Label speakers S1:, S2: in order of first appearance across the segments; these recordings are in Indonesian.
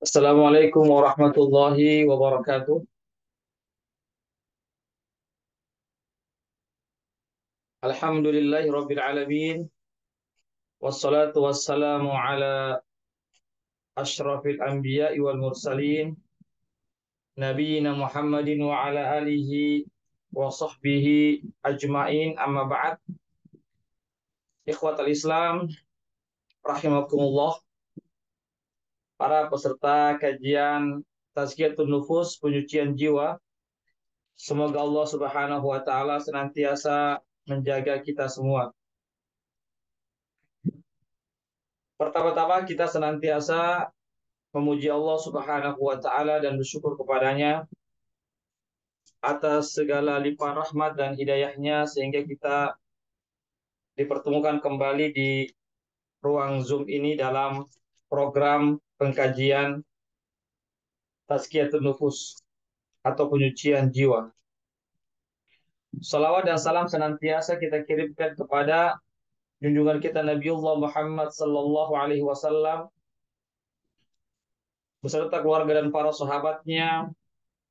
S1: Assalamualaikum warahmatullahi wabarakatuh. Alhamdulillahi rabbil alamin. Wassalatu wassalamu ala ashrafil anbiya'i wal mursalin. Nabiyyina Muhammadin wa ala alihi wa sahbihi ajma'in amma ba'd. Ikhwatal Islam, rahimakumullah. Para peserta kajian Tazkiyatun Nufus, penyucian jiwa. Semoga Allah Subhanahu wa taala senantiasa menjaga kita semua. Pertama-tama kita senantiasa memuji Allah Subhanahu wa taala dan bersyukur kepadanya atas segala limpahan rahmat dan hidayahnya sehingga kita dipertemukan kembali di ruang Zoom ini dalam program pengkajian Tazkiyatun Nufus atau penyucian jiwa. Salawat dan salam senantiasa kita kirimkan kepada junjungan kita Nabiullah Muhammad sallallahu alaihi wasallam beserta keluarga dan para sahabatnya,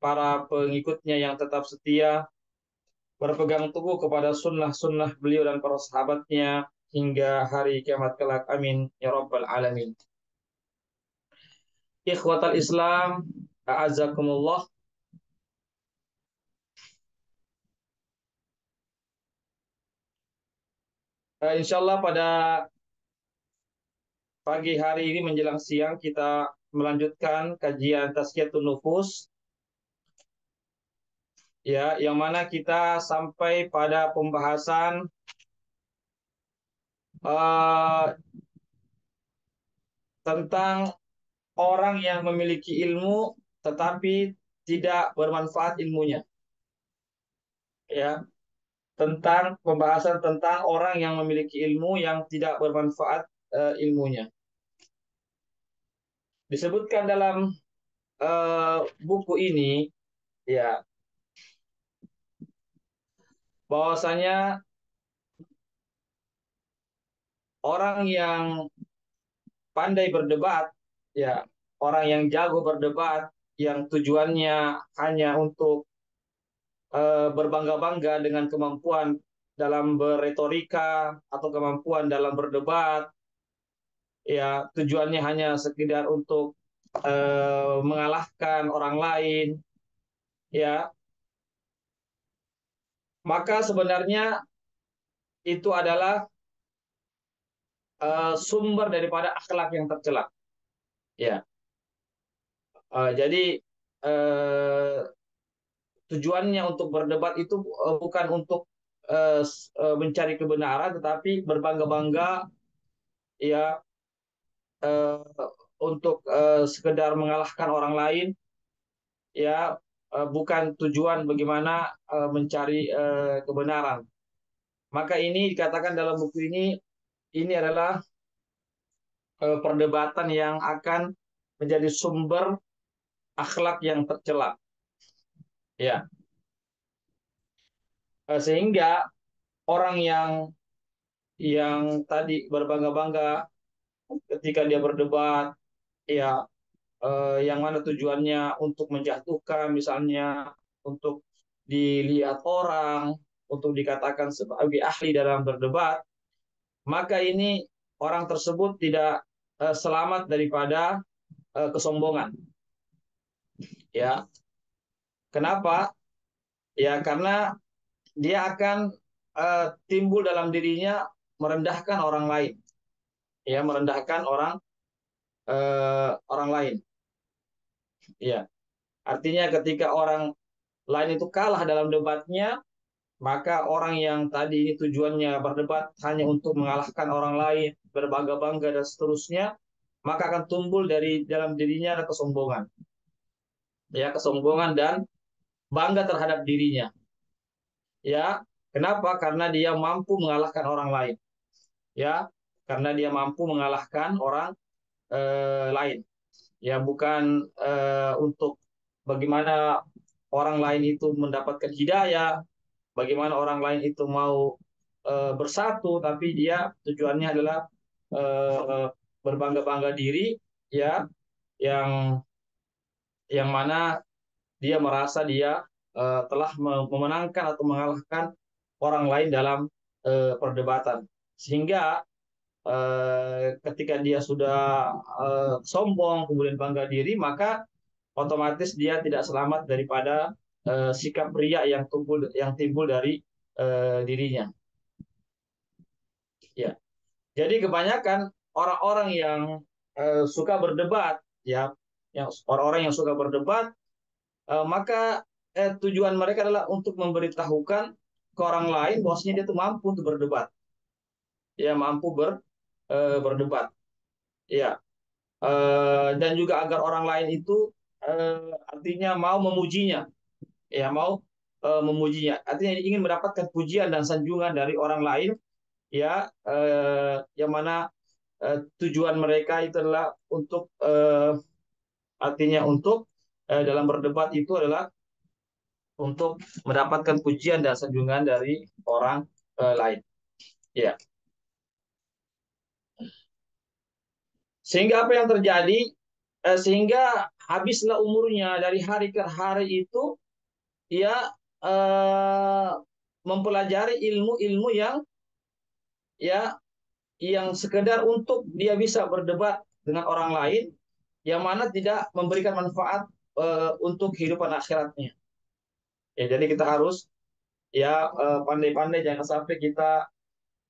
S1: para pengikutnya yang tetap setia berpegang teguh kepada sunnah-sunnah beliau dan para sahabatnya hingga hari kiamat kelak. Amin ya rabbal alamin. Ikhwatal Islam, a'azakumullah. Insyaallah pada pagi hari ini menjelang siang kita melanjutkan kajian Tazkiyatun Nufus, ya, yang mana kita sampai pada pembahasan uh, tentang orang yang memiliki ilmu tetapi tidak bermanfaat ilmunya, ya, tentang pembahasan tentang orang yang memiliki ilmu yang tidak bermanfaat ilmunya. Disebutkan dalam buku ini, ya, bahwasanya orang yang pandai berdebat, ya, orang yang jago berdebat, yang tujuannya hanya untuk berbangga-bangga dengan kemampuan dalam berretorika atau kemampuan dalam berdebat, ya, tujuannya hanya sekedar untuk mengalahkan orang lain, ya, maka sebenarnya itu adalah sumber daripada akhlak yang tercela, ya. Jadi uh, tujuannya untuk berdebat itu bukan untuk mencari kebenaran, tetapi berbangga-bangga, ya, uh, untuk sekedar mengalahkan orang lain, ya, bukan tujuan bagaimana mencari kebenaran. Maka ini dikatakan dalam buku ini adalah perdebatan yang akan menjadi sumber akhlak yang tercela, ya. Sehingga orang yang tadi berbangga-bangga ketika dia berdebat, ya, yang mana tujuannya untuk menjatuhkan, misalnya untuk dilihat orang, untuk dikatakan sebagai ahli dalam berdebat, maka ini orang tersebut tidak selamat daripada kesombongan, ya. Kenapa? Ya karena dia akan timbul dalam dirinya merendahkan orang lain, ya, merendahkan orang lain, ya. Artinya ketika orang lain itu kalah dalam debatnya, maka orang yang tadi ini tujuannya berdebat hanya untuk mengalahkan orang lain, berbangga-bangga dan seterusnya, maka akan tumbuh dari dalam dirinya ada kesombongan, ya, kesombongan dan bangga terhadap dirinya, ya. Kenapa? Karena dia mampu mengalahkan orang lain, ya, karena dia mampu mengalahkan orang lain, ya, bukan untuk bagaimana orang lain itu mendapatkan hidayah, bagaimana orang lain itu mau bersatu, tapi dia tujuannya adalah berbangga-bangga diri, ya, yang mana dia merasa dia telah memenangkan atau mengalahkan orang lain dalam perdebatan. Sehingga ketika dia sudah sombong, kemudian bangga diri, maka otomatis dia tidak selamat daripada sikap ria yang timbul dari dirinya. Ya, jadi kebanyakan orang-orang yang suka berdebat, ya, yang orang-orang yang suka berdebat, maka tujuan mereka adalah untuk memberitahukan ke orang lain bahwasanya dia itu mampu untuk berdebat, ya, mampu berdebat, ya. Dan juga agar orang lain itu artinya mau memujinya, ya, mau memujinya, artinya ingin mendapatkan pujian dan sanjungan dari orang lain, ya, yang mana tujuan mereka itu adalah untuk artinya untuk dalam berdebat itu adalah untuk mendapatkan pujian dan sanjungan dari orang lain, ya. Sehingga apa yang terjadi, sehingga habislah umurnya dari hari ke hari itu, ia eh, mempelajari ilmu-ilmu ya yang sekedar untuk dia bisa berdebat dengan orang lain, yang mana tidak memberikan manfaat untuk kehidupan akhiratnya. Ya, jadi kita harus, ya, pandai-pandai, jangan sampai kita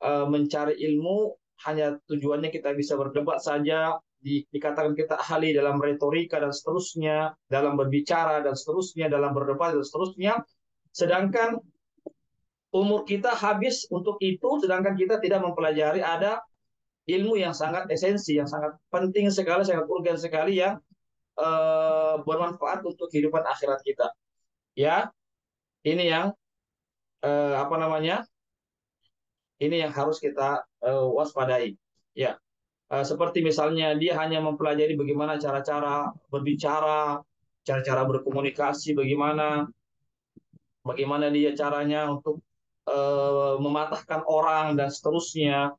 S1: mencari ilmu hanya tujuannya kita bisa berdebat saja, dikatakan kita ahli dalam retorika dan seterusnya, dalam berbicara dan seterusnya, dalam berdebat dan seterusnya, sedangkan umur kita habis untuk itu, sedangkan kita tidak mempelajari ada ilmu yang sangat esensi, yang sangat penting sekali, sangat urgen sekali, yang bermanfaat untuk kehidupan akhirat kita. Ya, ini yang apa namanya? Ini yang harus kita waspadai. Ya, seperti misalnya dia hanya mempelajari bagaimana cara-cara berbicara, cara-cara berkomunikasi, bagaimana dia caranya untuk mematahkan orang dan seterusnya.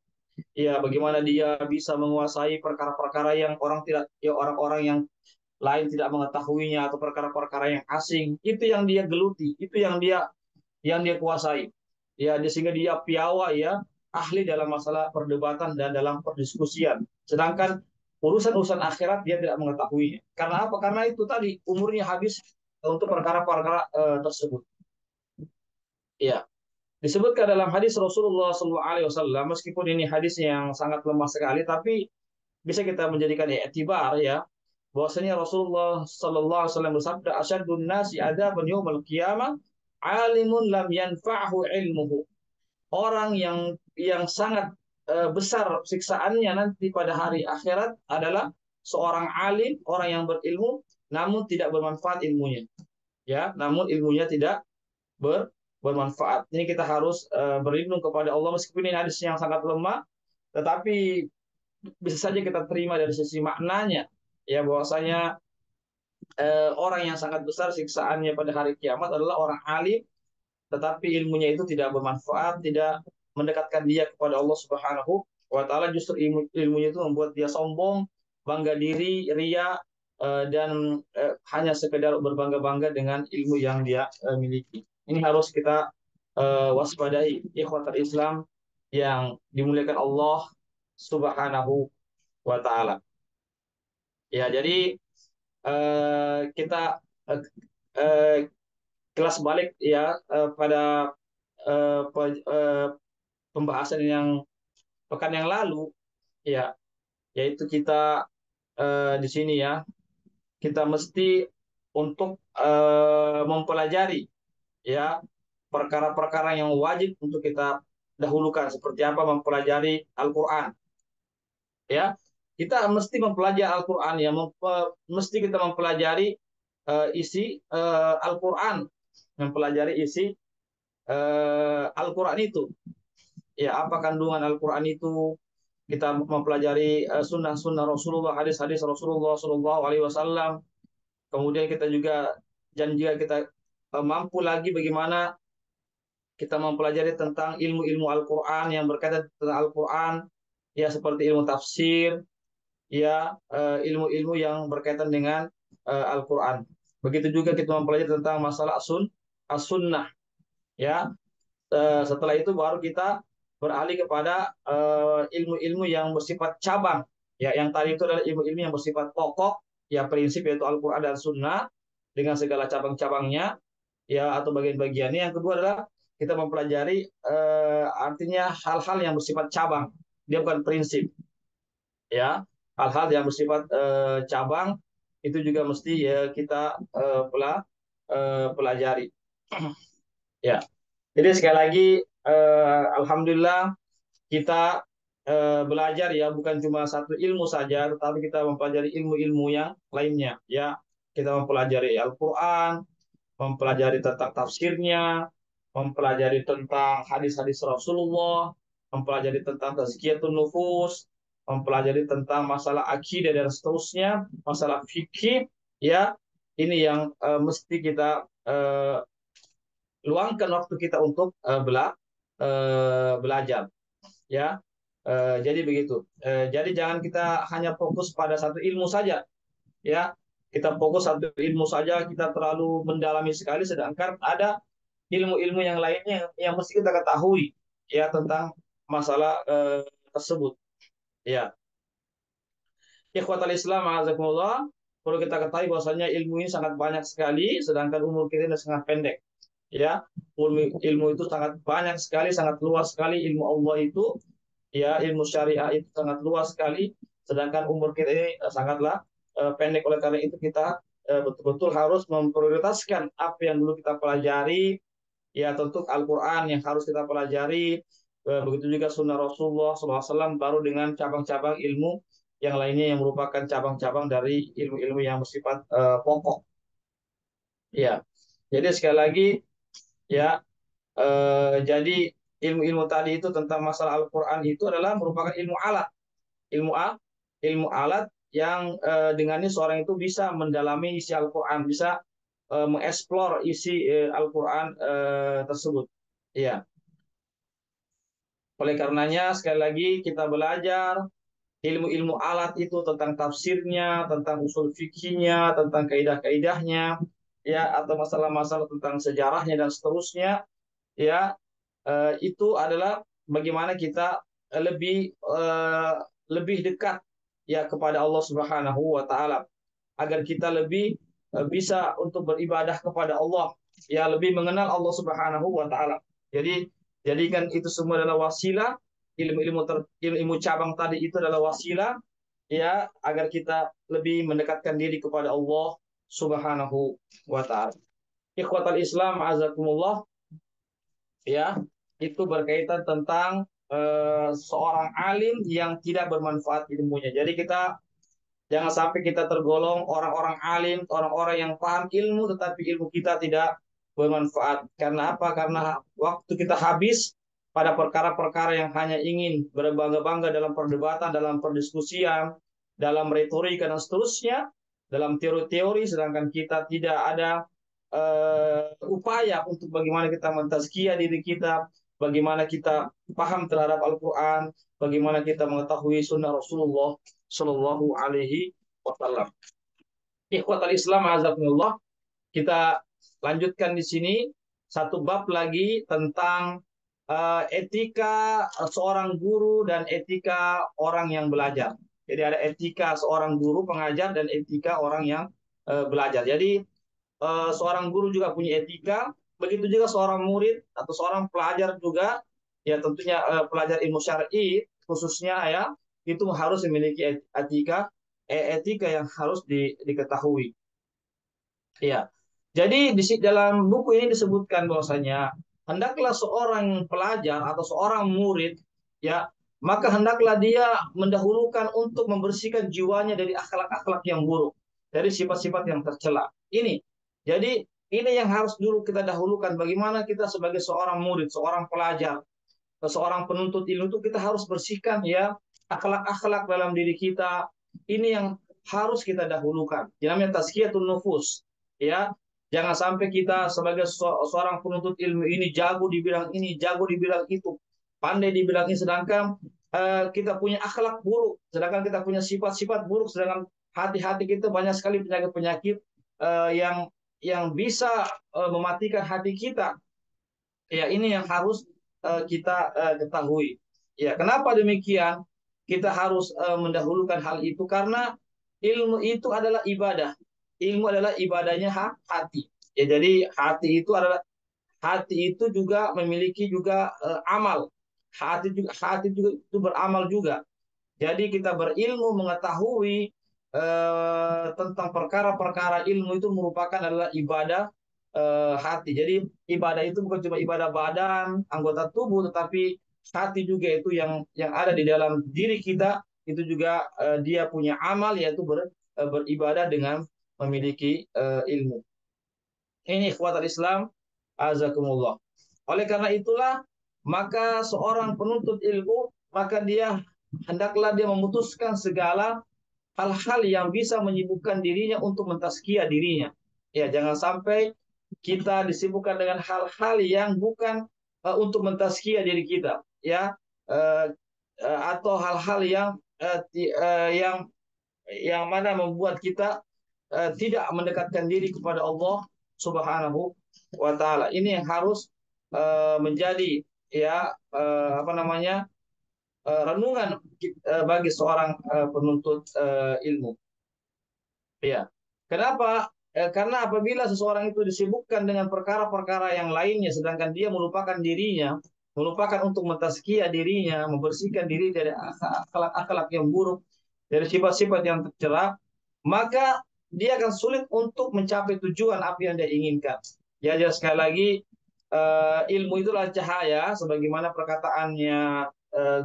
S1: Ya, bagaimana dia bisa menguasai perkara-perkara yang orang-orang yang lain tidak mengetahuinya, atau perkara-perkara yang asing. Itu yang dia geluti, itu yang dia kuasai. Ya, sehingga dia piawai, ya, ahli dalam masalah perdebatan dan dalam perdiskusian. Sedangkan urusan-urusan akhirat dia tidak mengetahuinya. Karena apa? Karena itu tadi umurnya habis untuk perkara-perkara tersebut. Ya, disebutkan dalam hadis Rasulullah SAW, meskipun ini hadis yang sangat lemah sekali, tapi bisa kita menjadikan iktibar, ya, bahwasanya Rasulullah SAW bersabda, asyadun nasi adzaban yaumil qiyamah alimun lam yanfa'hu ilmuhu. Orang yang sangat besar siksaannya nanti pada hari akhirat adalah seorang alim, orang yang berilmu namun tidak bermanfaat ilmunya, ya, namun ilmunya tidak bermanfaat. Ini kita harus berlindung kepada Allah, meskipun ini hadis yang sangat lemah, tetapi bisa saja kita terima dari sisi maknanya, ya, bahwasanya orang yang sangat besar siksaannya pada hari kiamat adalah orang alim, tetapi ilmunya itu tidak bermanfaat, tidak mendekatkan dia kepada Allah Subhanahu wa taala. Justru ilmunya itu membuat dia sombong, bangga diri, ria, dan hanya sekedar berbangga-bangga dengan ilmu yang dia miliki. Ini harus kita waspadai, ikhwatul Islam yang dimuliakan Allah Subhanahu wa taala. Ya, jadi kita uh, uh, kelas balik, ya, pada pembahasan yang pekan yang lalu, ya, yaitu kita di sini, ya, kita mesti untuk mempelajari, ya, perkara-perkara yang wajib untuk kita dahulukan, seperti apa mempelajari Al-Qur'an, ya. Kita mesti mempelajari Al-Qur'an, ya, mesti kita mempelajari isi Al-Qur'an, mempelajari isi Al-Qur'an itu. Ya, apa kandungan Al-Quran itu, kita mempelajari sunnah-sunnah Rasulullah, hadis-hadis Rasulullah Shallallahu Alaihi Wasallam. Kemudian kita juga, dan juga kita mampu lagi bagaimana kita mempelajari tentang ilmu-ilmu Al-Quran yang berkaitan tentang Al-Quran, ya, seperti ilmu tafsir, ya ilmu-ilmu yang berkaitan dengan Al-Qur'an. Begitu juga kita mempelajari tentang masalah as-sunnah, ya. Setelah itu baru kita beralih kepada ilmu-ilmu yang bersifat cabang. Ya, yang tadi itu adalah ilmu-ilmu yang bersifat pokok, ya prinsip yaitu Al-Qur'an dan Sunnah dengan segala cabang-cabangnya, ya atau bagian-bagiannya. Yang kedua adalah kita mempelajari artinya hal-hal yang bersifat cabang, dia bukan prinsip, ya. Hal-hal yang bersifat cabang itu juga mesti ya kita pelajari. Ya. Jadi sekali lagi alhamdulillah kita belajar ya bukan cuma satu ilmu saja, tetapi kita mempelajari ilmu-ilmu yang lainnya. Ya, kita mempelajari Al-Quran, mempelajari tentang tafsirnya, mempelajari tentang hadis-hadis Rasulullah, mempelajari tentang tazkiyatun nufus, mempelajari tentang masalah akidah dan seterusnya, masalah fikih. Ya, ini yang mesti kita luangkan waktu kita untuk belajar, ya. Jadi begitu. Jadi jangan kita hanya fokus pada satu ilmu saja, ya. Kita fokus satu ilmu saja, kita terlalu mendalami sekali, sedangkan ada ilmu-ilmu yang lainnya yang mesti kita ketahui, ya tentang masalah tersebut, ya. Ikhwatal Islam, azakumullah, perlu kita ketahui bahwasanya ilmu ini sangat banyak sekali, sedangkan umur kita ini sangat pendek. Ya, ilmu itu sangat banyak sekali, sangat luas sekali ilmu Allah itu, ya ilmu syariah itu sangat luas sekali, sedangkan umur kita ini sangatlah pendek. Oleh karena itu kita betul-betul harus memprioritaskan apa yang dulu kita pelajari, ya tentu Al-Quran yang harus kita pelajari, begitu juga Sunnah Rasulullah SAW, baru dengan cabang-cabang ilmu yang lainnya yang merupakan cabang-cabang dari ilmu-ilmu yang bersifat pokok. Ya, jadi sekali lagi, ya. Jadi ilmu-ilmu tadi itu tentang masalah Al-Quran itu adalah merupakan ilmu alat, ilmu a, ilmu alat yang dengannya seorang itu bisa mendalami isi Al-Quran, bisa mengeksplor isi Al-Quran tersebut. Iya. Oleh karenanya sekali lagi kita belajar ilmu-ilmu alat itu tentang tafsirnya, tentang usul fikihnya, tentang kaidah-kaidahnya, ya atau masalah-masalah tentang sejarahnya dan seterusnya, ya. Itu adalah bagaimana kita lebih dekat ya kepada Allah Subhanahu wa taala, agar kita lebih bisa untuk beribadah kepada Allah, ya lebih mengenal Allah Subhanahu wa taala. Jadi jadikan itu semua adalah wasilah, ilmu cabang tadi itu adalah wasilah, ya agar kita lebih mendekatkan diri kepada Allah Subhanahu wa taala. Ikhwatal Islam azakumullah, ya itu berkaitan tentang seorang alim yang tidak bermanfaat ilmunya. Jadi kita jangan sampai kita tergolong orang-orang alim, orang-orang yang paham ilmu tetapi ilmu kita tidak bermanfaat. Karena apa? Karena waktu kita habis pada perkara-perkara yang hanya ingin berbangga-bangga dalam perdebatan, dalam perdiskusian, dalam retorika dan seterusnya, dalam teori-teori, sedangkan kita tidak ada upaya untuk bagaimana kita mentazkiyah diri kita, bagaimana kita paham terhadap Al-Quran, bagaimana kita mengetahui sunnah Rasulullah Shallallahu Alaihi Wasallam. Ikhwatal Islam, azakumullah, kita lanjutkan di sini satu bab lagi tentang etika seorang guru dan etika orang yang belajar. Jadi ada etika seorang guru pengajar dan etika orang yang belajar. Jadi seorang guru juga punya etika, begitu juga seorang murid atau seorang pelajar juga, ya tentunya pelajar ilmu syar'i khususnya, ya itu harus memiliki etika yang harus diketahui. Ya, jadi dalam buku ini disebutkan bahwasanya hendaklah seorang pelajar atau seorang murid, ya maka hendaklah dia mendahulukan untuk membersihkan jiwanya dari akhlak-akhlak yang buruk, dari sifat-sifat yang tercela. Jadi ini yang harus dulu kita dahulukan. Bagaimana kita sebagai seorang murid, seorang pelajar, seorang penuntut ilmu itu kita harus bersihkan ya akhlak-akhlak dalam diri kita. Ini yang harus kita dahulukan. Yang namanya tazkiyatun nufus. Ya, jangan sampai kita sebagai seorang penuntut ilmu ini jago di bidang ini, jago di bidang itu, pandai di bidang ini, sedangkan kita punya akhlak buruk, sedangkan kita punya sifat-sifat buruk, sedangkan hati-hati kita banyak sekali penyakit-penyakit yang bisa mematikan hati kita. Ya, ini yang harus kita ketahui. Ya, kenapa demikian? Kita harus mendahulukan hal itu karena ilmu itu adalah ibadah. Ilmu adalah ibadahnya hati. Ya, jadi hati itu juga memiliki juga amal. Hati juga itu beramal juga. Jadi kita berilmu mengetahui tentang perkara-perkara ilmu itu merupakan adalah ibadah hati. Jadi ibadah itu bukan cuma ibadah badan, anggota tubuh, tetapi hati juga itu yang ada di dalam diri kita itu juga dia punya amal yaitu beribadah dengan memiliki ilmu. Ini ikhwatal Islam, azakumullah. Oleh karena itulah, maka seorang penuntut ilmu, maka hendaklah dia memutuskan segala hal-hal yang bisa menyibukkan dirinya untuk mentazkiyah dirinya. Ya, jangan sampai kita disibukkan dengan hal-hal yang bukan untuk mentazkiyah diri kita, ya, uh, atau hal-hal yang mana membuat kita tidak mendekatkan diri kepada Allah Subhanahu wa taala. Ini yang harus menjadi ya apa namanya renungan bagi seorang penuntut ilmu. Ya. Kenapa? Karena apabila seseorang itu disibukkan dengan perkara-perkara yang lainnya, sedangkan dia melupakan dirinya, melupakan untuk mentazkiyah dirinya, membersihkan diri dari akhlak-akhlak yang buruk, dari sifat-sifat yang tercela, maka dia akan sulit untuk mencapai tujuan apa yang dia inginkan. Ya, jelas sekali lagi, ilmu itulah cahaya, sebagaimana perkataannya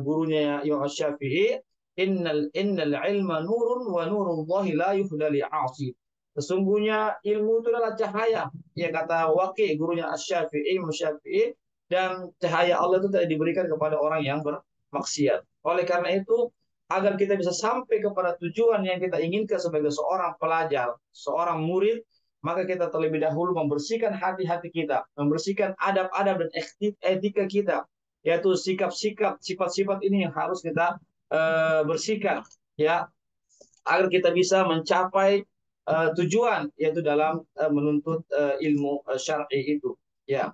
S1: gurunya Imam Syafi'i, innal ilma nurun wa nurullahi la yuhda li 'asi. Sesungguhnya ilmu itu adalah cahaya. Ya, kata Waqi, gurunya Asy-Syafi'i, Syafi'i, dan cahaya Allah itu tidak diberikan kepada orang yang bermaksiat. Oleh karena itu, agar kita bisa sampai kepada tujuan yang kita inginkan sebagai seorang pelajar, seorang murid, maka kita terlebih dahulu membersihkan hati-hati kita, membersihkan adab-adab dan etika kita, yaitu sikap-sikap, sifat-sifat ini yang harus kita bersihkan, ya, agar kita bisa mencapai tujuan yaitu dalam menuntut ilmu syar'i itu. Ya,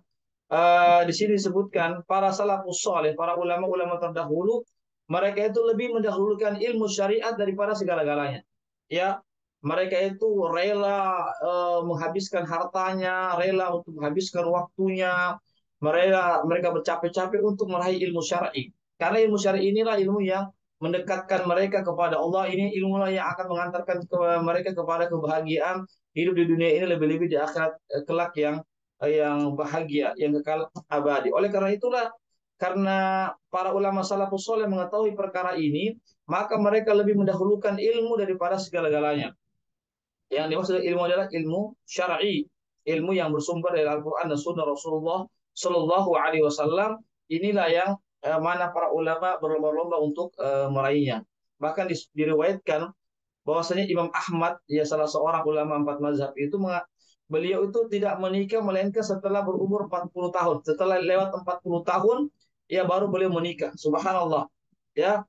S1: di sini disebutkan para salafus saleh, para ulama-ulama terdahulu, mereka itu lebih mendahulukan ilmu syariat daripada segala-galanya. Ya, mereka itu rela menghabiskan hartanya, rela untuk menghabiskan waktunya, mereka bercapek-capek untuk meraih ilmu syar'i. Karena ilmu syar'i inilah ilmu yang mendekatkan mereka kepada Allah. Ini ilmu yang akan mengantarkan mereka kepada kebahagiaan hidup di dunia ini, lebih-lebih di akhirat kelak yang bahagia, yang kekal abadi. Oleh karena itulah, karena para ulama salafus saleh mengetahui perkara ini, maka mereka lebih mendahulukan ilmu daripada segala-galanya. Yang dimaksud ilmu adalah ilmu syar'i, ilmu yang bersumber dari Al-Quran dan Sunnah Rasulullah Shallallahu Alaihi Wasallam. Inilah yang mana para ulama berlomba-lomba untuk meraihnya. Bahkan diriwayatkan bahwasanya Imam Ahmad, ya salah seorang ulama empat mazhab itu, beliau itu tidak menikah melainkan setelah berumur 40 tahun. Setelah lewat 40 tahun, ya baru beliau menikah. Subhanallah. Ya,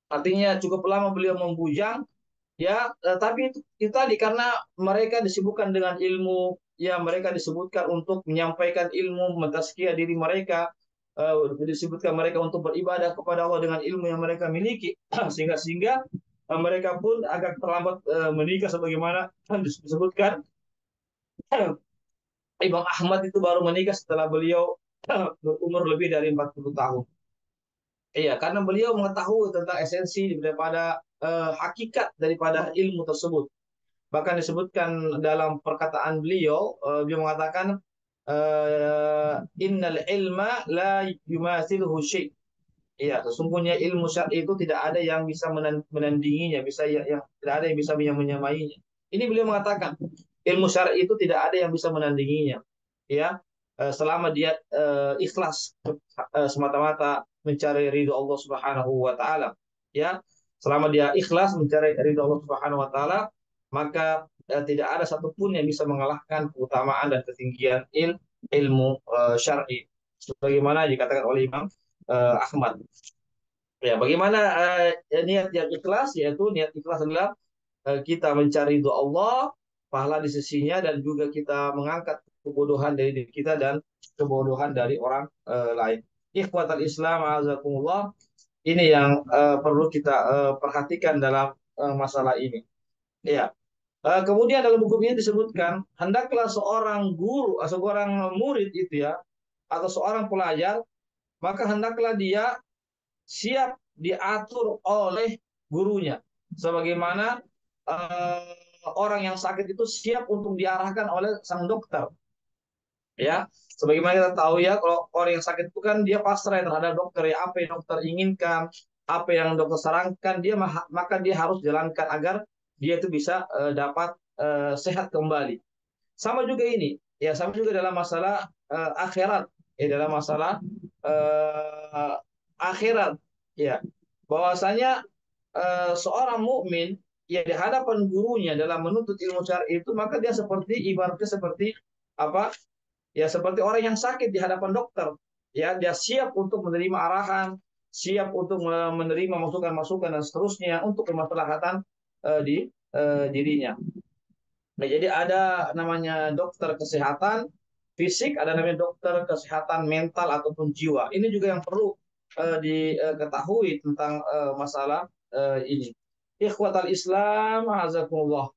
S1: artinya cukup lama beliau membujang. Ya, tapi itu tadi karena mereka disibukkan dengan ilmu, ya mereka disebutkan untuk menyampaikan ilmu, mentazkiyah diri mereka, disebutkan mereka untuk beribadah kepada Allah dengan ilmu yang mereka miliki, sehingga mereka pun agak terlambat menikah, sebagaimana disebutkan Imam Ahmad itu baru menikah setelah beliau berumur lebih dari 40 tahun. Iya, karena beliau mengetahui tentang esensi daripada hakikat daripada ilmu tersebut. Bahkan disebutkan dalam perkataan beliau, beliau mengatakan innal ilma la yumathiluhu syai'. Iya, sesungguhnya ilmu syar'i itu tidak ada yang bisa menandinginya, yang tidak ada yang bisa menyamainya. Ini beliau mengatakan ilmu syar'i itu tidak ada yang bisa menandinginya. Ya, selama dia ikhlas semata-mata mencari ridho Allah Subhanahu wa taala. Ya, selama dia ikhlas mencari ridho Allah Subhanahu wa taala, maka tidak ada satupun yang bisa mengalahkan keutamaan dan ketinggian ilmu syar'i. Sebagaimana dikatakan oleh Imam Ahmad. Ya, bagaimana niat yang ikhlas, yaitu niat ikhlas adalah kita mencari ridho Allah, pahala di sisinya, dan juga kita mengangkat kebodohan dari diri kita dan kebodohan dari orang lain. Ikhwatal Islam, azakumullah, ini yang perlu kita perhatikan dalam masalah ini. Ya. Kemudian dalam buku ini disebutkan, hendaklah seorang guru, seorang murid itu ya, atau seorang pelajar, maka hendaklah dia siap diatur oleh gurunya. Sebagaimana orang yang sakit itu siap untuk diarahkan oleh sang dokter. Ya, sebagaimana kita tahu ya, kalau orang yang sakit itu kan dia pasrah terhadap dokter ya, apa yang dokter inginkan, apa yang dokter sarankan, maka dia harus jalankan agar dia itu bisa dapat sehat kembali. Sama juga ini, ya sama juga dalam masalah akhirat, ya dalam masalah uh, akhirat, ya bahwasanya seorang mukmin ya di hadapan gurunya dalam menuntut ilmu syar'i itu, maka dia seperti ibaratnya seperti apa, ya seperti orang yang sakit di hadapan dokter, ya dia siap untuk menerima arahan, siap untuk menerima masukan-masukan dan seterusnya untuk kemaslahatan di dirinya. Nah, jadi ada namanya dokter kesehatan fisik, ada namanya dokter kesehatan mental ataupun jiwa. Ini juga yang perlu diketahui tentang masalah ini. Ikhwatal Islam, azakumullah.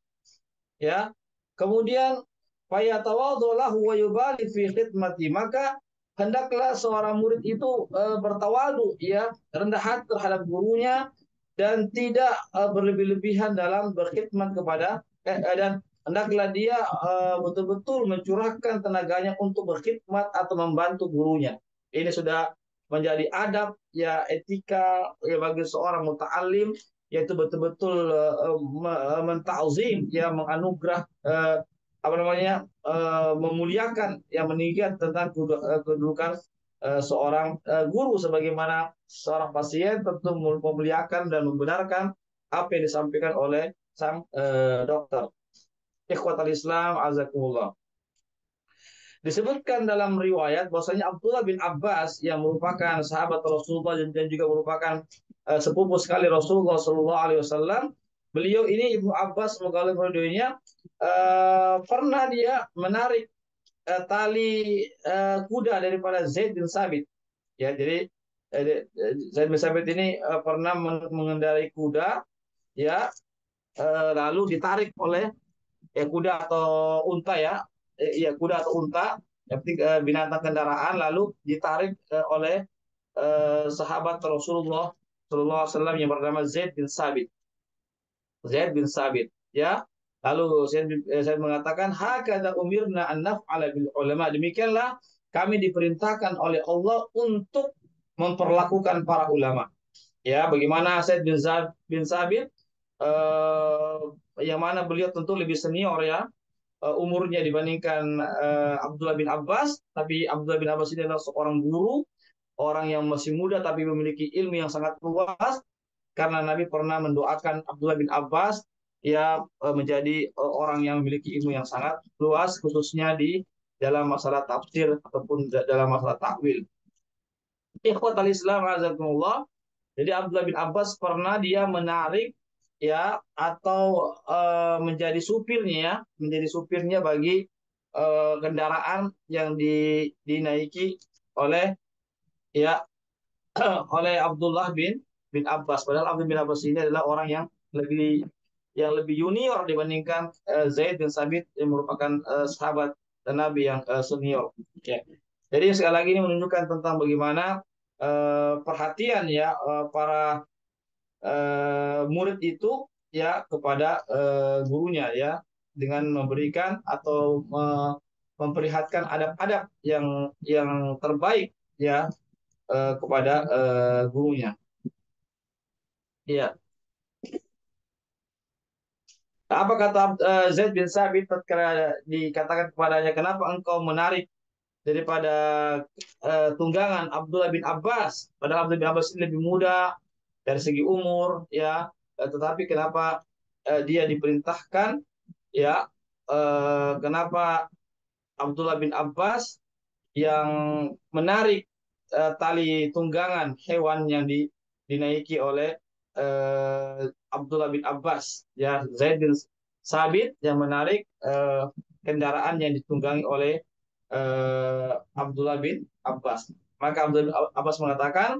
S1: Ya. Kemudian fayatawadhu lahu wa yubali fi khidmati, maka hendaklah seorang murid itu bertawadu, ya, rendah hati terhadap gurunya dan tidak berlebih-lebihan dalam berkhidmat kepada dan hendaklah dia betul-betul mencurahkan tenaganya untuk berkhidmat atau membantu gurunya. Ini sudah menjadi adab, ya, etika ya bagi seorang muta'alim, yaitu betul-betul mentazim, ya, menganugerah apa namanya memuliakan, yang meninggikan tentang kedudukan seorang guru, sebagaimana seorang pasien tentu memuliakan dan membenarkan apa yang disampaikan oleh sang dokter. Ikhwatal Islam, azakumullah. Disebutkan dalam riwayat bahwasanya Abdullah bin Abbas yang merupakan sahabat Rasulullah dan juga merupakan sepupu sekali Rasulullah Shallallahu Alaihi Wasallam. Beliau ini Ibnu Abbas, semoga Allah meridhoinya, pernah dia menarik tali kuda daripada Zaid bin Sabit. Ya, jadi Zaid bin Sabit ini pernah mengendarai kuda, ya, lalu ditarik oleh kuda atau unta, ya, ya kuda atau unta, yang penting binatang kendaraan, lalu ditarik oleh sahabat Rasulullah Shallallahu Alaihi Wasallam yang bernama Zaid bin Sabit. Zaid bin Sabit, ya. Lalu saya mengatakan, hakada umirna an naf'ala bil ulama. Demikianlah kami diperintahkan oleh Allah untuk memperlakukan para ulama. Ya, bagaimana Zaid bin Sabit, eh, yang mana beliau tentu lebih senior, ya, umurnya dibandingkan Abdullah bin Abbas, tapi Abdullah bin Abbas ini adalah seorang guru, orang yang masih muda tapi memiliki ilmu yang sangat luas, karena Nabi pernah mendoakan Abdullah bin Abbas, ya, menjadi orang yang memiliki ilmu yang sangat luas, khususnya di dalam masalah tafsir ataupun dalam masalah takwil. Ikhwatal Islam, azakumullah. Jadi Abdullah bin Abbas pernah dia menarik, ya, atau menjadi supirnya, ya, menjadi supirnya bagi kendaraan yang dinaiki oleh, ya, oleh Abdullah bin Abbas. Padahal Abdullah bin Abbas ini adalah orang yang lebih junior dibandingkan Zaid bin Sabit yang merupakan sahabat dan Nabi yang senior. Ya. Jadi sekali lagi ini menunjukkan tentang bagaimana perhatian, ya, para murid itu, ya, kepada gurunya, ya, dengan memberikan atau memperlihatkan adab-adab yang terbaik, ya, kepada gurunya. Ya. Apa kata Zaid bin Sabit ketika dikatakan kepadanya, kenapa engkau menarik daripada tunggangan Abdullah bin Abbas, padahal Abdullah bin Abbas ini lebih muda dari segi umur, ya, tetapi kenapa dia diperintahkan, ya, kenapa Abdullah bin Abbas yang menarik tali tunggangan hewan yang dinaiki oleh Abdullah bin Abbas, ya Zaid bin Sabit yang menarik kendaraan yang ditunggangi oleh Abdullah bin Abbas. Maka Abdullah bin Abbas mengatakan,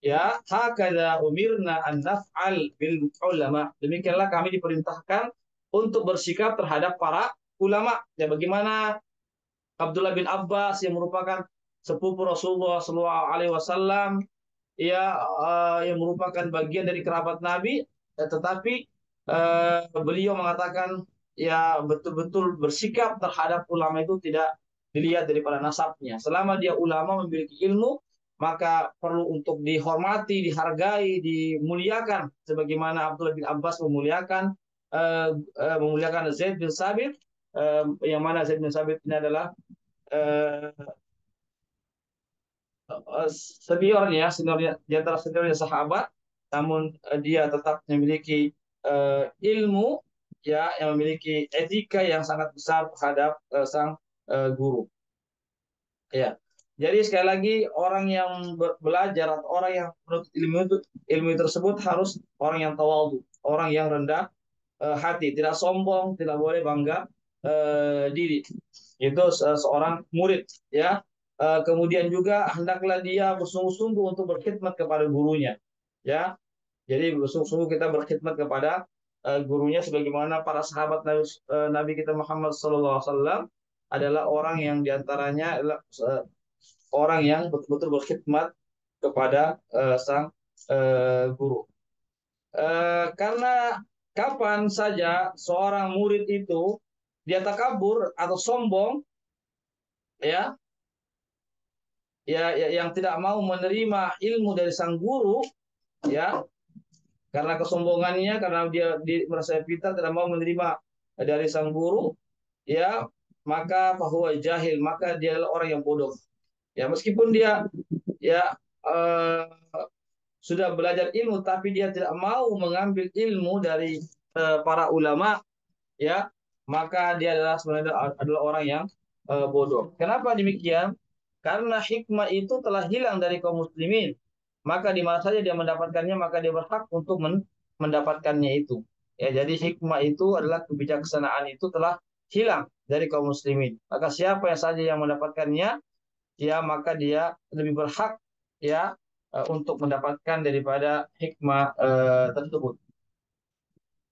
S1: ya hakada umirna an naf'al bil ulama. Demikianlah kami diperintahkan untuk bersikap terhadap para ulama. Ya bagaimana Abdullah bin Abbas yang merupakan sepupu Rasulullah SAW, ya yang merupakan bagian dari kerabat Nabi, tetapi beliau mengatakan ya betul-betul bersikap terhadap ulama itu tidak dilihat daripada nasabnya. Selama dia ulama memiliki ilmu, maka perlu untuk dihormati, dihargai, dimuliakan sebagaimana Abdullah bin Abbas memuliakan Zaid bin Sabit, yang mana Zaid bin Sabit ini adalah eh, seniornya di antara seniornya sahabat, namun dia tetap memiliki ilmu, ya yang memiliki etika yang sangat besar terhadap sang guru. Ya. Jadi sekali lagi orang yang belajar atau orang yang menuntut ilmu tersebut harus orang yang tawadhu, orang yang rendah hati, tidak sombong, tidak boleh bangga diri. Itu seorang murid, ya. Kemudian juga hendaklah dia bersungguh-sungguh untuk berkhidmat kepada gurunya, ya. Jadi bersungguh-sungguh kita berkhidmat kepada gurunya sebagaimana para sahabat Nabi kita Muhammad SAW adalah orang yang diantaranya adalah orang yang betul-betul berkhidmat kepada sang guru. Karena kapan saja seorang murid itu dia takabur atau sombong, ya, yang tidak mau menerima ilmu dari sang guru, ya, karena kesombongannya, karena dia merasa pintar, tidak mau menerima dari sang guru, ya, maka bahwa jahil, maka dia adalah orang yang bodoh. Ya, meskipun dia ya eh, sudah belajar ilmu, tapi dia tidak mau mengambil ilmu dari para ulama, ya, maka dia adalah sebenarnya adalah orang yang bodoh. Kenapa demikian? Karena hikmah itu telah hilang dari kaum muslimin. Maka di mana saja dia mendapatkannya, maka dia berhak untuk mendapatkannya itu. Ya, jadi hikmah itu adalah kebijaksanaan itu telah hilang dari kaum muslimin. Maka siapa yang saja yang mendapatkannya, ya maka dia lebih berhak, ya untuk mendapatkan daripada hikmah tersebut.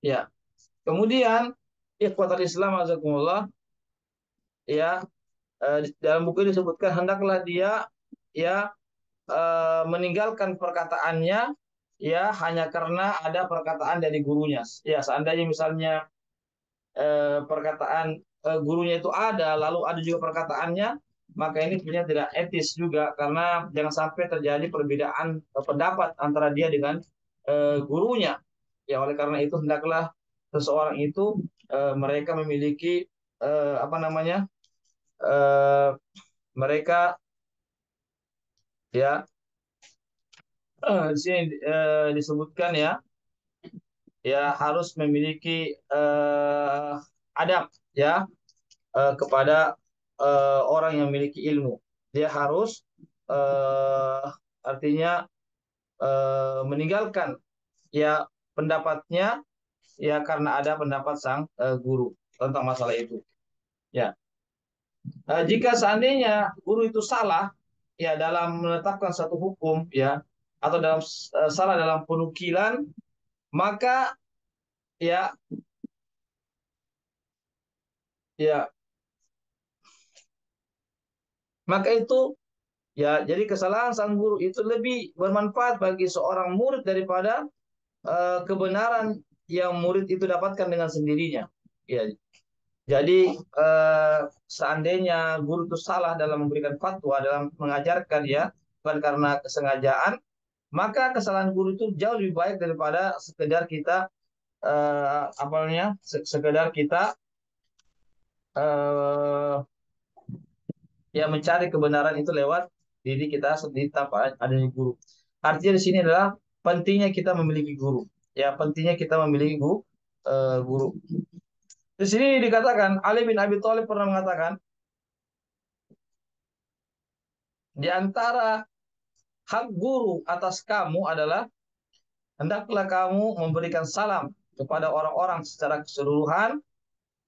S1: Ya. Kemudian ikhwatul Islam azakumullah, ya dalam buku ini disebutkan hendaklah dia ya meninggalkan perkataannya ya hanya karena ada perkataan dari gurunya. Ya seandainya misalnya perkataan gurunya itu ada lalu ada juga perkataannya, maka ini sebenarnya tidak etis juga karena jangan sampai terjadi perbedaan pendapat antara dia dengan gurunya. Ya oleh karena itu hendaklah seseorang itu mereka memiliki apa namanya eh, mereka ya di sini disebutkan ya harus memiliki adab ya kepada orang yang memiliki ilmu. Dia harus artinya meninggalkan ya pendapatnya ya karena ada pendapat sang guru tentang masalah itu. Ya. Jika seandainya guru itu salah ya dalam menetapkan satu hukum ya atau dalam salah dalam penukilan, maka ya ya maka itu ya jadi kesalahan sang guru itu lebih bermanfaat bagi seorang murid daripada kebenaran yang murid itu dapatkan dengan sendirinya. Ya, jadi seandainya guru itu salah dalam memberikan fatwa, dalam mengajarkan ya, bukan karena kesengajaan, maka kesalahan guru itu jauh lebih baik daripada sekedar kita apa namanya, sekedar kita eh, ya mencari kebenaran itu lewat diri kita sendiri tanpa adanya guru. Artinya di sini adalah pentingnya kita memiliki guru. Ya, pentingnya kita memiliki guru. Di sini dikatakan Ali bin Abi Thalib pernah mengatakan di antara hak guru atas kamu adalah hendaklah kamu memberikan salam kepada orang-orang secara keseluruhan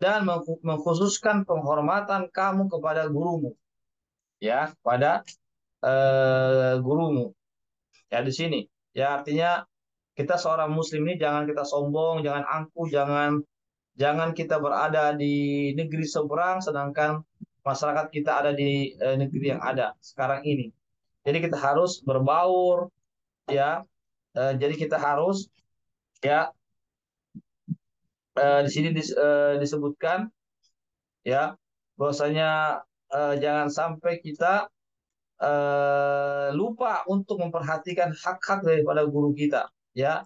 S1: dan mengkhususkan penghormatan kamu kepada gurumu, ya, kepada gurumu. Ya di sini, ya artinya kita seorang muslim ini jangan kita sombong, jangan angkuh, jangan jangan kita berada di negeri seberang sedangkan masyarakat kita ada di negeri yang ada sekarang ini. Jadi kita harus berbaur, ya. Jadi kita harus, ya, di sini disebutkan, ya, bahwasanya jangan sampai kita lupa untuk memperhatikan hak-hak daripada guru kita, ya.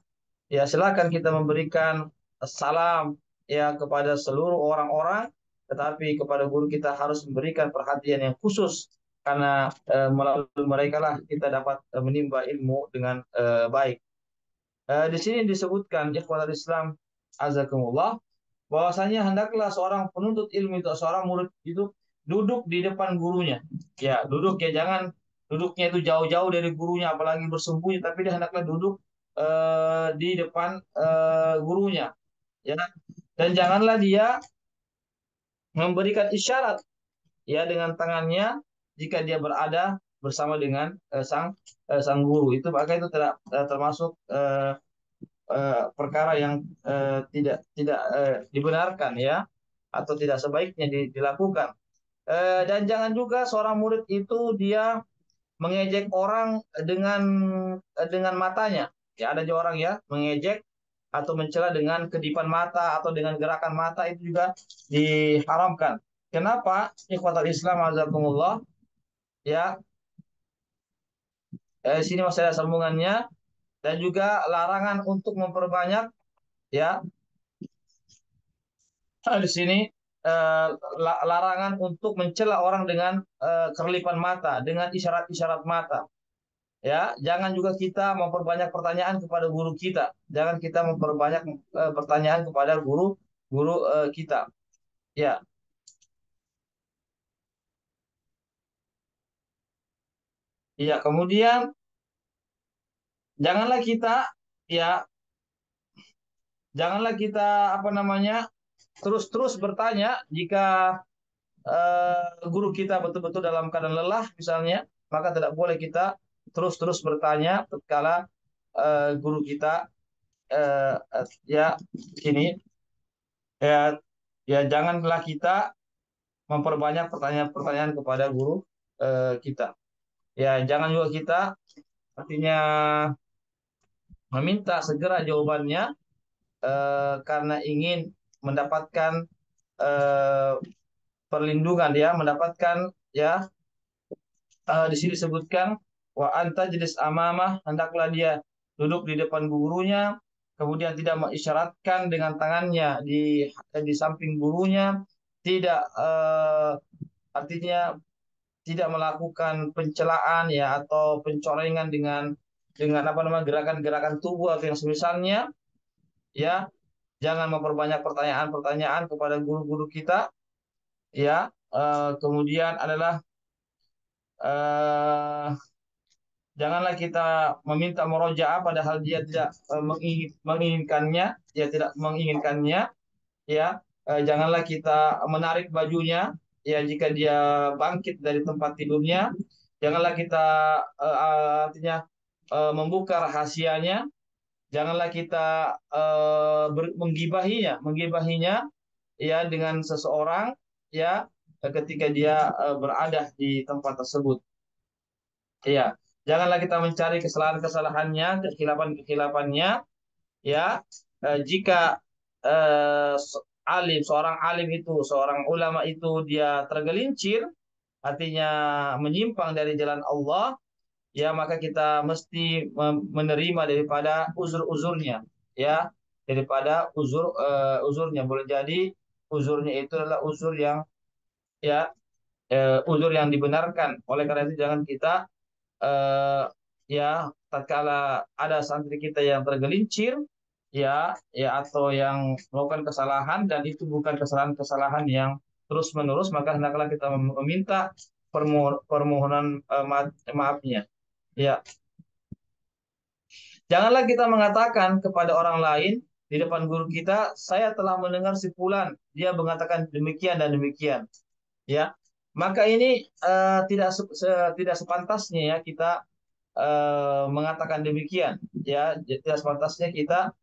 S1: Ya, silakan kita memberikan salam, ya, kepada seluruh orang-orang, tetapi kepada guru kita harus memberikan perhatian yang khusus karena melalui mereka lah kita dapat menimba ilmu dengan baik. Di sini disebutkan ikhwatul Islam azakumullah bahwasanya hendaklah seorang penuntut ilmu itu, seorang murid itu duduk di depan gurunya. Ya, duduk, ya, jangan duduknya itu jauh-jauh dari gurunya apalagi bersembunyi, tapi dia hendaklah duduk di depan gurunya, ya. Dan janganlah dia memberikan isyarat, ya, dengan tangannya jika dia berada bersama dengan sang guru. Itu maka itu tidak termasuk perkara yang tidak tidak dibenarkan, ya, atau tidak sebaiknya dilakukan. Dan jangan juga seorang murid itu dia mengejek orang dengan matanya. Ya, ada juga orang, ya, mengejek atau mencela dengan kedipan mata atau dengan gerakan mata, itu juga diharamkan. Kenapa? Ikhwatul Islam azakumullah, ya. Sini masih ada sambungannya, dan juga larangan untuk memperbanyak, ya. Di sini eh, larangan untuk mencela orang dengan kerlipan mata, dengan isyarat-isyarat mata. Ya, jangan juga kita memperbanyak pertanyaan kepada guru kita. Jangan kita memperbanyak pertanyaan kepada guru guru kita. Ya, iya. Kemudian janganlah kita, ya, janganlah kita apa namanya terus-terus bertanya jika guru kita betul-betul dalam keadaan lelah misalnya, maka tidak boleh kita terus-terus bertanya tatkala guru kita ya ini, ya, ya, janganlah kita memperbanyak pertanyaan-pertanyaan kepada guru kita. Ya, jangan juga kita artinya meminta segera jawabannya karena ingin mendapatkan eh, perlindungan, ya, mendapatkan, ya, di sini disebutkan wa anta jenis amamah, hendaklah dia duduk di depan gurunya, kemudian tidak mengisyaratkan dengan tangannya di samping gurunya, tidak artinya tidak melakukan pencelaan, ya, atau pencorengan dengan apa namanya gerakan-gerakan tubuh atau yang semisalnya, ya. Jangan memperbanyak pertanyaan-pertanyaan kepada guru-guru kita, ya. Kemudian adalah eh, janganlah kita meminta murojaah padahal dia tidak menginginkannya, dia tidak menginginkannya, ya. Janganlah kita menarik bajunya, ya, jika dia bangkit dari tempat tidurnya. Janganlah kita artinya membuka rahasianya. Janganlah kita menggibahinya, ya, dengan seseorang, ya, ketika dia berada di tempat tersebut. Iya, janganlah kita mencari kesalahan-kesalahannya, kekhilafan-kekhilafan-nya, ya. Jika seorang alim itu, seorang ulama itu dia tergelincir, artinya menyimpang dari jalan Allah, ya, maka kita mesti menerima daripada uzur-uzurnya, ya, daripada uzurnya. Boleh jadi uzurnya itu adalah uzur yang, ya, uzur yang dibenarkan. Oleh karena itu jangan kita eh, ya, tatkala ada santri kita yang tergelincir, ya, ya, atau yang melakukan kesalahan dan itu bukan kesalahan-kesalahan yang terus menerus, maka hendaklah kita meminta permohonan maafnya, ya. Janganlah kita mengatakan kepada orang lain di depan guru kita, saya telah mendengar si fulan, dia mengatakan demikian dan demikian, ya. Maka ini tidak sepantasnya ya kita mengatakan demikian, ya. Tidak sepantasnya kita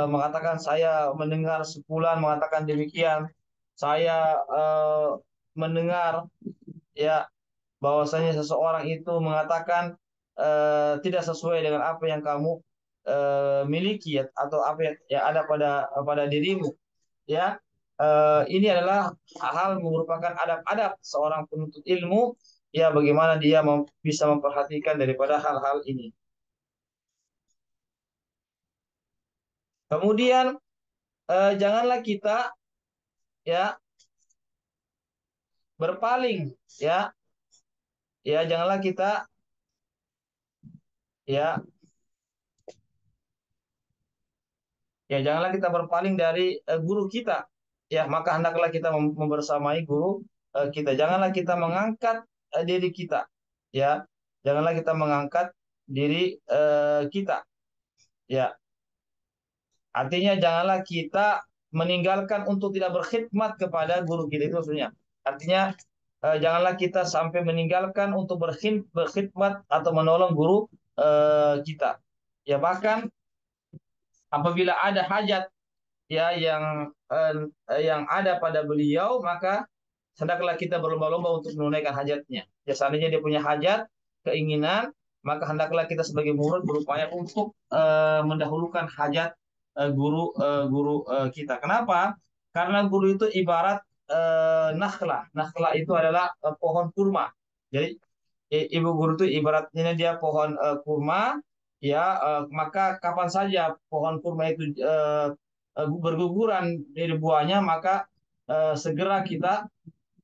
S1: mengatakan saya mendengar si fulan mengatakan demikian, saya mendengar, ya, bahwasanya seseorang itu mengatakan tidak sesuai dengan apa yang kamu miliki, ya, atau apa yang ya ada pada dirimu, ya. Ini adalah hal merupakan adab-adab seorang penuntut ilmu, ya, bagaimana dia bisa memperhatikan daripada hal-hal ini. Kemudian janganlah kita, ya, berpaling, ya, janganlah kita, ya, janganlah kita berpaling dari guru kita. Ya, maka hendaklah kita membersamai guru kita. Janganlah kita mengangkat diri kita. Ya, janganlah kita mengangkat diri kita. Ya, artinya janganlah kita meninggalkan untuk tidak berkhidmat kepada guru kita, itu maksudnya. Artinya janganlah kita sampai meninggalkan untuk berkhidmat atau menolong guru kita. Ya, bahkan apabila ada hajat, ya, yang ada pada beliau, maka hendaklah kita berlomba-lomba untuk menunaikan hajatnya. Ya, seandainya dia punya hajat, keinginan, maka hendaklah kita sebagai murid berupaya untuk mendahulukan hajat guru kita. Kenapa? Karena guru itu ibarat nakhlah. Nakhlah itu adalah pohon kurma. Jadi ibu guru itu ibaratnya dia pohon kurma, ya. Maka kapan saja pohon kurma itu berguguran dari buahnya, maka segera kita,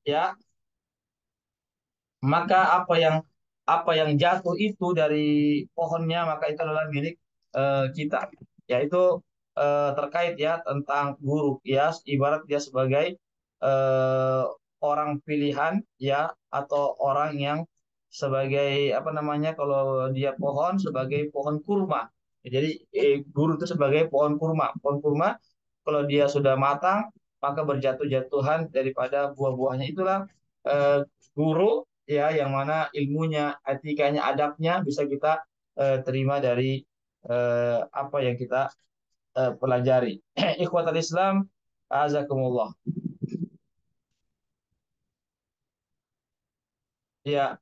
S1: ya, maka apa yang jatuh itu dari pohonnya, maka itu adalah milik kita. Yaitu terkait, ya, tentang guru, ya, ibarat dia sebagai eh, orang pilihan, ya, atau orang yang sebagai apa namanya, kalau dia pohon sebagai pohon kurma. Jadi guru itu sebagai pohon kurma. Pohon kurma kalau dia sudah matang, maka berjatuh-jatuhan daripada buah-buahnya. Itulah eh, guru, ya, yang mana ilmunya, etikanya, adabnya bisa kita terima dari apa yang kita pelajari. Ikhwatal Islam, azakumullah. Ya,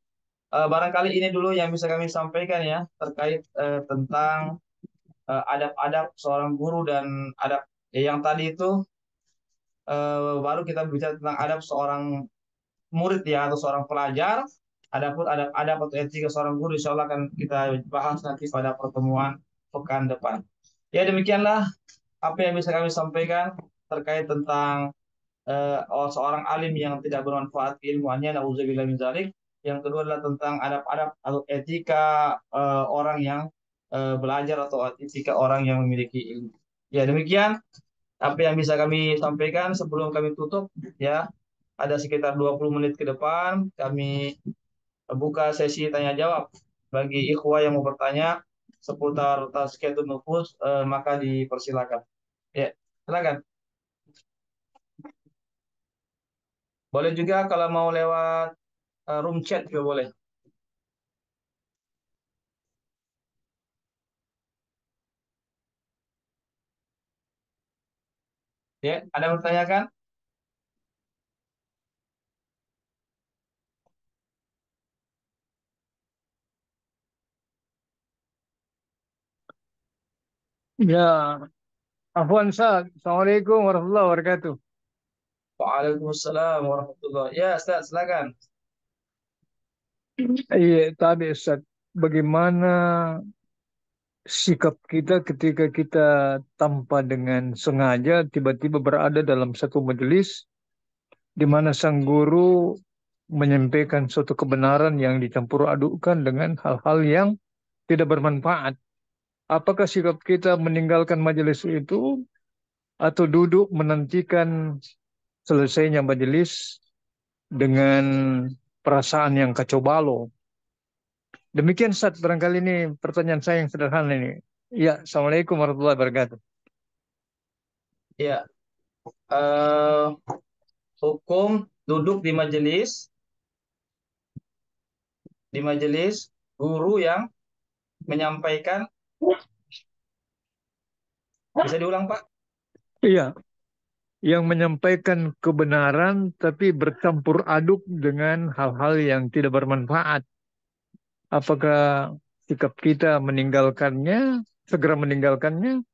S1: barangkali ini dulu yang bisa kami sampaikan, ya, terkait tentang adab-adab seorang guru dan adab yang tadi itu baru kita bicara tentang adab seorang murid, ya, atau seorang pelajar. Adapun adab-adab atau etika seorang guru, insya Allah akan kita bahas nanti pada pertemuan pekan depan. Ya, demikianlah apa yang bisa kami sampaikan terkait tentang seorang alim yang tidak bermanfaat ilmuannya, nauzubillah min dzalik. Yang kedua adalah tentang adab-adab atau etika orang yang belajar, atau etika orang yang memiliki ilmu. Ya, demikian apa yang bisa kami sampaikan sebelum kami tutup, ya. Ada sekitar 20 menit ke depan kami buka sesi tanya jawab. Bagi ikhwah yang mau bertanya seputar tazkiyatun nufus, maka dipersilakan. Ya, silakan. Boleh juga kalau mau lewat room chat juga boleh. Ya, ada yang bertanyakan?
S2: Ya, Afwan Ustaz. Assalamualaikum warahmatullahi wabarakatuh.
S1: Waalaikumsalam warahmatullahi. Ya, Ustaz, silakan.
S2: Iya, tadi Ustaz, bagaimana sikap kita ketika kita tanpa dengan sengaja tiba-tiba berada dalam satu majelis di mana sang guru menyampaikan suatu kebenaran yang dicampur adukkan dengan hal-hal yang tidak bermanfaat. Apakah sikap kita meninggalkan majelis itu atau duduk menantikan selesainya majelis dengan perasaan yang kacau balau? Demikian Ustaz, barangkali ini pertanyaan saya yang sederhana ini. Ya, Assalamualaikum warahmatullahi wabarakatuh.
S1: Ya, eh, hukum duduk di majelis guru yang menyampaikan, bisa diulang Pak?
S2: Iya, yang menyampaikan kebenaran tapi bercampur aduk dengan hal-hal yang tidak bermanfaat. Apakah sikap kita meninggalkannya, segera meninggalkannya,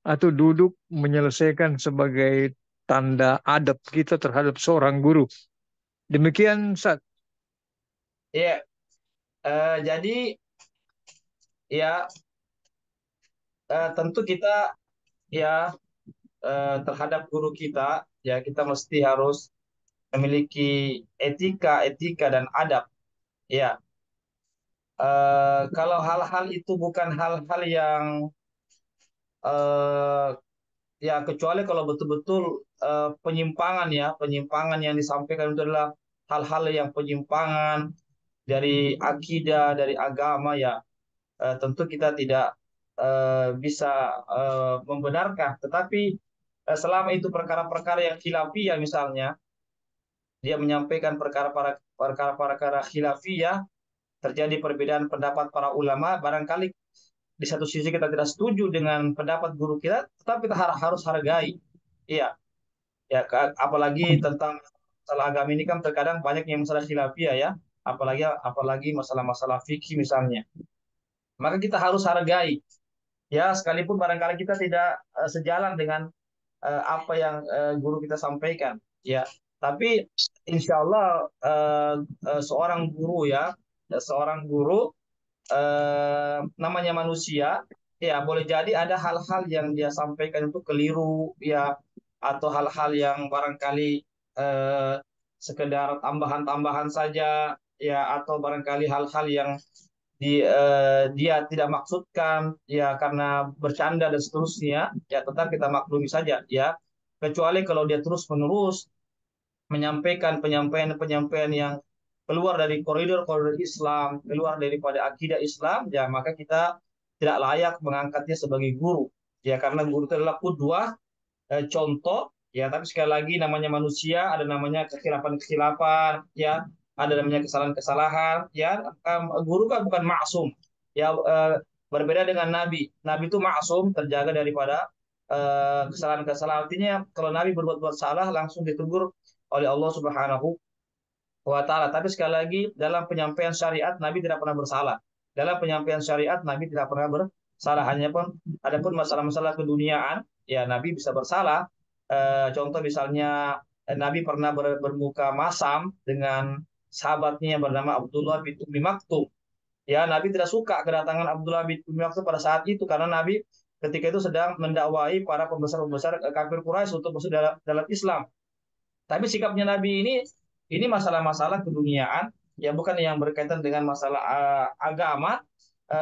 S2: atau duduk menyelesaikan sebagai tanda adab kita terhadap seorang guru? Demikian, Ustaz.
S1: Iya, jadi ya tentu kita ya terhadap guru kita ya kita mesti harus memiliki etika dan adab. Ya, kalau hal-hal itu bukan hal-hal yang eh, ya kecuali kalau betul-betul penyimpangan yang disampaikan itu adalah hal-hal yang penyimpangan dari akidah, dari agama ya, tentu kita tidak bisa membenarkan. Tetapi selama itu perkara-perkara yang khilafiyah misalnya, dia menyampaikan perkara-perkara khilafiyah, terjadi perbedaan pendapat para ulama, barangkali di satu sisi kita tidak setuju dengan pendapat guru kita, tetapi kita harus hargai. Iya, ya apalagi tentang masalah agama ini kan terkadang banyak yang masalah khilafiyah ya, apalagi apalagi masalah-masalah fikih misalnya. Maka kita harus hargai. Ya, sekalipun barangkali kita tidak sejalan dengan apa yang guru kita sampaikan, ya. Tapi insya Allah seorang guru ya, seorang guru namanya manusia, ya boleh jadi ada hal-hal yang dia sampaikan itu keliru, ya, atau hal-hal yang barangkali eh, sekedar tambahan-tambahan saja, ya, atau barangkali hal-hal yang dia tidak maksudkan, ya, karena bercanda dan seterusnya, ya, tetap kita maklumi saja, ya, kecuali kalau dia terus-menerus menyampaikan penyampaian-penyampaian yang keluar dari koridor-koridor Islam, keluar daripada akidah Islam, ya maka kita tidak layak mengangkatnya sebagai guru. Ya karena guru itu adalah qudwah, contoh, ya tapi sekali lagi namanya manusia, ada namanya kekhilafan-kekhilafan, ya, ada namanya kesalahan-kesalahan, ya. Guru kan bukan maksum. Ya berbeda dengan nabi. Nabi itu maksum, terjaga daripada kesalahan-kesalahan. Artinya kalau nabi berbuat salah langsung ditegur oleh Allah Subhanahu wa taala. Tapi sekali lagi dalam penyampaian syariat Nabi tidak pernah bersalah. Dalam penyampaian syariat Nabi tidak pernah bersalah. Hanya pun adapun masalah-masalah keduniaan ya Nabi bisa bersalah. Contoh misalnya Nabi pernah bermuka masam dengan sahabatnya yang bernama Abdullah bin Umi Maktum. Ya, Nabi tidak suka kedatangan Abdullah bin Umi Maktum pada saat itu karena Nabi ketika itu sedang mendakwai para pembesar-pembesar kafir Quraisy untuk masuk dalam Islam. Tapi sikapnya Nabi ini masalah-masalah keduniaan, ya bukan yang berkaitan dengan masalah agama,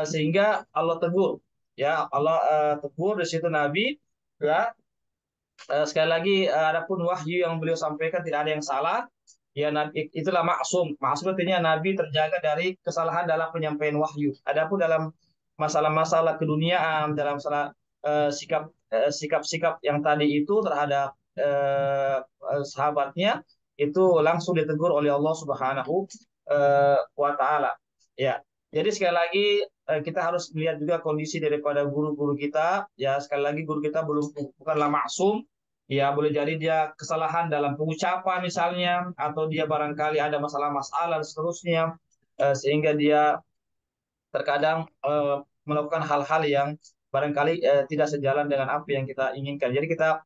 S1: sehingga Allah tegur, ya Allah tegur di situ Nabi, ya. Sekali lagi, adapun wahyu yang beliau sampaikan tidak ada yang salah, ya Nabi itulah maksum. Maksum artinya Nabi terjaga dari kesalahan dalam penyampaian wahyu. Adapun dalam masalah-masalah keduniaan, dalam masalah sikap-sikap yang tadi itu terhadap sahabatnya itu langsung ditegur oleh Allah Subhanahu wa taala. Ya. Jadi sekali lagi kita harus melihat juga kondisi daripada guru-guru kita. Ya, sekali lagi guru kita bukanlah maksum. Ya, boleh jadi dia kesalahan dalam pengucapan misalnya, atau dia barangkali ada masalah-masalah dan seterusnya, sehingga dia terkadang melakukan hal-hal yang barangkali tidak sejalan dengan apa yang kita inginkan. Jadi kita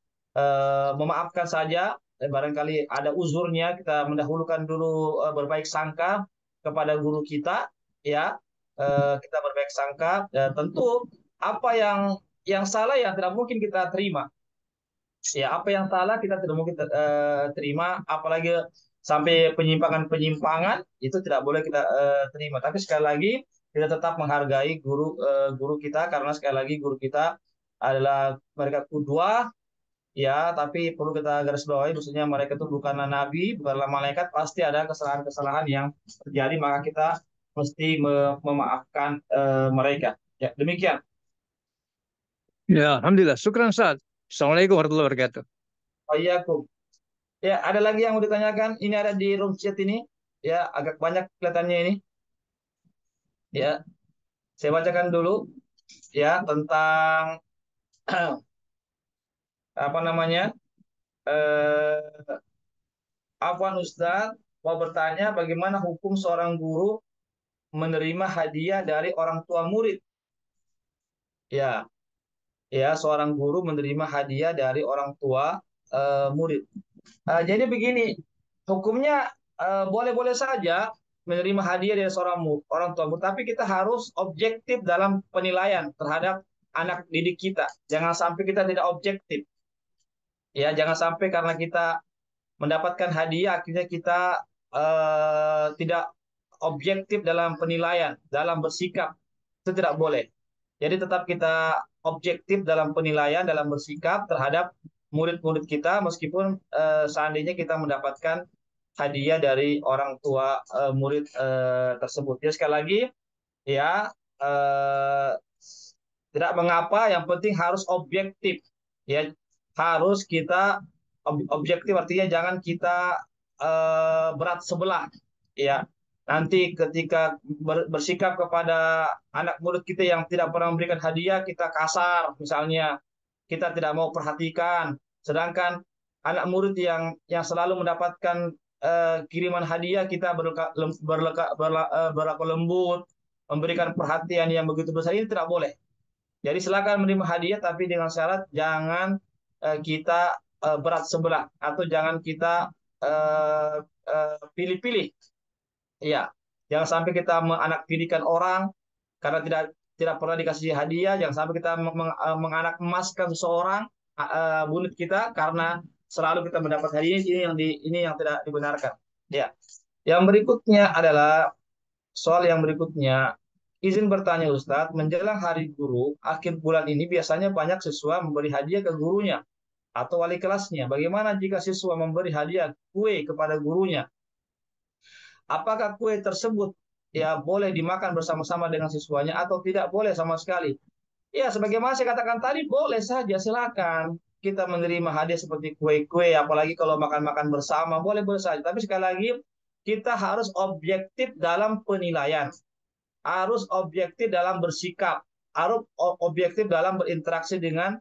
S1: memaafkan saja, barangkali ada uzurnya, kita mendahulukan dulu berbaik sangka kepada guru kita, ya. Kita berbaik sangka, tentu apa yang salah yang tidak mungkin kita terima. Ya, apa yang salah kita tidak mungkin terima, apalagi sampai penyimpangan-penyimpangan itu tidak boleh kita terima. Tapi sekali lagi kita tetap menghargai guru kita karena sekali lagi guru kita adalah mereka kudua, ya. Tapi perlu kita garis bawahi, maksudnya mereka itu bukanlah nabi, bukanlah malaikat, pasti ada kesalahan-kesalahan yang terjadi, maka kita mesti memaafkan mereka. Ya, demikian.
S2: Ya, Alhamdulillah. Syukran Ustaz. Assalamualaikum warahmatullahi wabarakatuh.
S1: Wa'iyyakum. Ya, ada lagi yang mau ditanyakan? Ini ada di room chat ini. Ya, agak banyak kelihatannya ini. Ya, saya bacakan dulu ya tentang apa namanya? Eh, Afwan Ustadz mau bertanya bagaimana hukum seorang guru menerima hadiah dari orang tua murid? Ya, ya seorang guru menerima hadiah dari orang tua murid. Jadi begini, hukumnya boleh-boleh saja menerima hadiah dari seorang orang tua murid, tapi kita harus objektif dalam penilaian terhadap anak didik kita. Jangan sampai kita tidak objektif. Ya, jangan sampai karena kita mendapatkan hadiah akhirnya kita tidak objektif dalam penilaian, dalam bersikap. Itu tidak boleh. Jadi tetap kita objektif dalam penilaian, dalam bersikap terhadap murid-murid kita meskipun seandainya kita mendapatkan hadiah dari orang tua murid tersebut. Ya sekali lagi ya eh, tidak mengapa, yang penting harus objektif. Ya, harus kita objektif artinya jangan kita berat sebelah. Ya, nanti ketika bersikap kepada anak murid kita yang tidak pernah memberikan hadiah, kita kasar misalnya, kita tidak mau perhatikan. Sedangkan anak murid yang selalu mendapatkan kiriman hadiah, kita berlaku lembut, memberikan perhatian yang begitu besar, ini tidak boleh. Jadi silakan menerima hadiah tapi dengan syarat jangan kita berat sebelah atau jangan kita pilih-pilih. Iya, jangan sampai kita menganak tirikan orang karena tidak pernah dikasih hadiah. Jangan sampai kita menganak emaskan seseorang bunut kita karena selalu kita mendapat hadiah. Ini yang tidak dibenarkan. Ya, yang berikutnya adalah soal yang berikutnya. Izin bertanya Ustadz, menjelang hari guru, akhir bulan ini biasanya banyak siswa memberi hadiah ke gurunya atau wali kelasnya. Bagaimana jika siswa memberi hadiah kue kepada gurunya? Apakah kue tersebut ya boleh dimakan bersama-sama dengan siswanya atau tidak boleh sama sekali? Ya, sebagaimana saya katakan tadi, boleh saja, silakan. Kita menerima hadiah seperti kue-kue, apalagi kalau makan-makan bersama, boleh-boleh saja. Tapi sekali lagi, kita harus objektif dalam penilaian, harus objektif dalam bersikap, harus objektif dalam berinteraksi dengan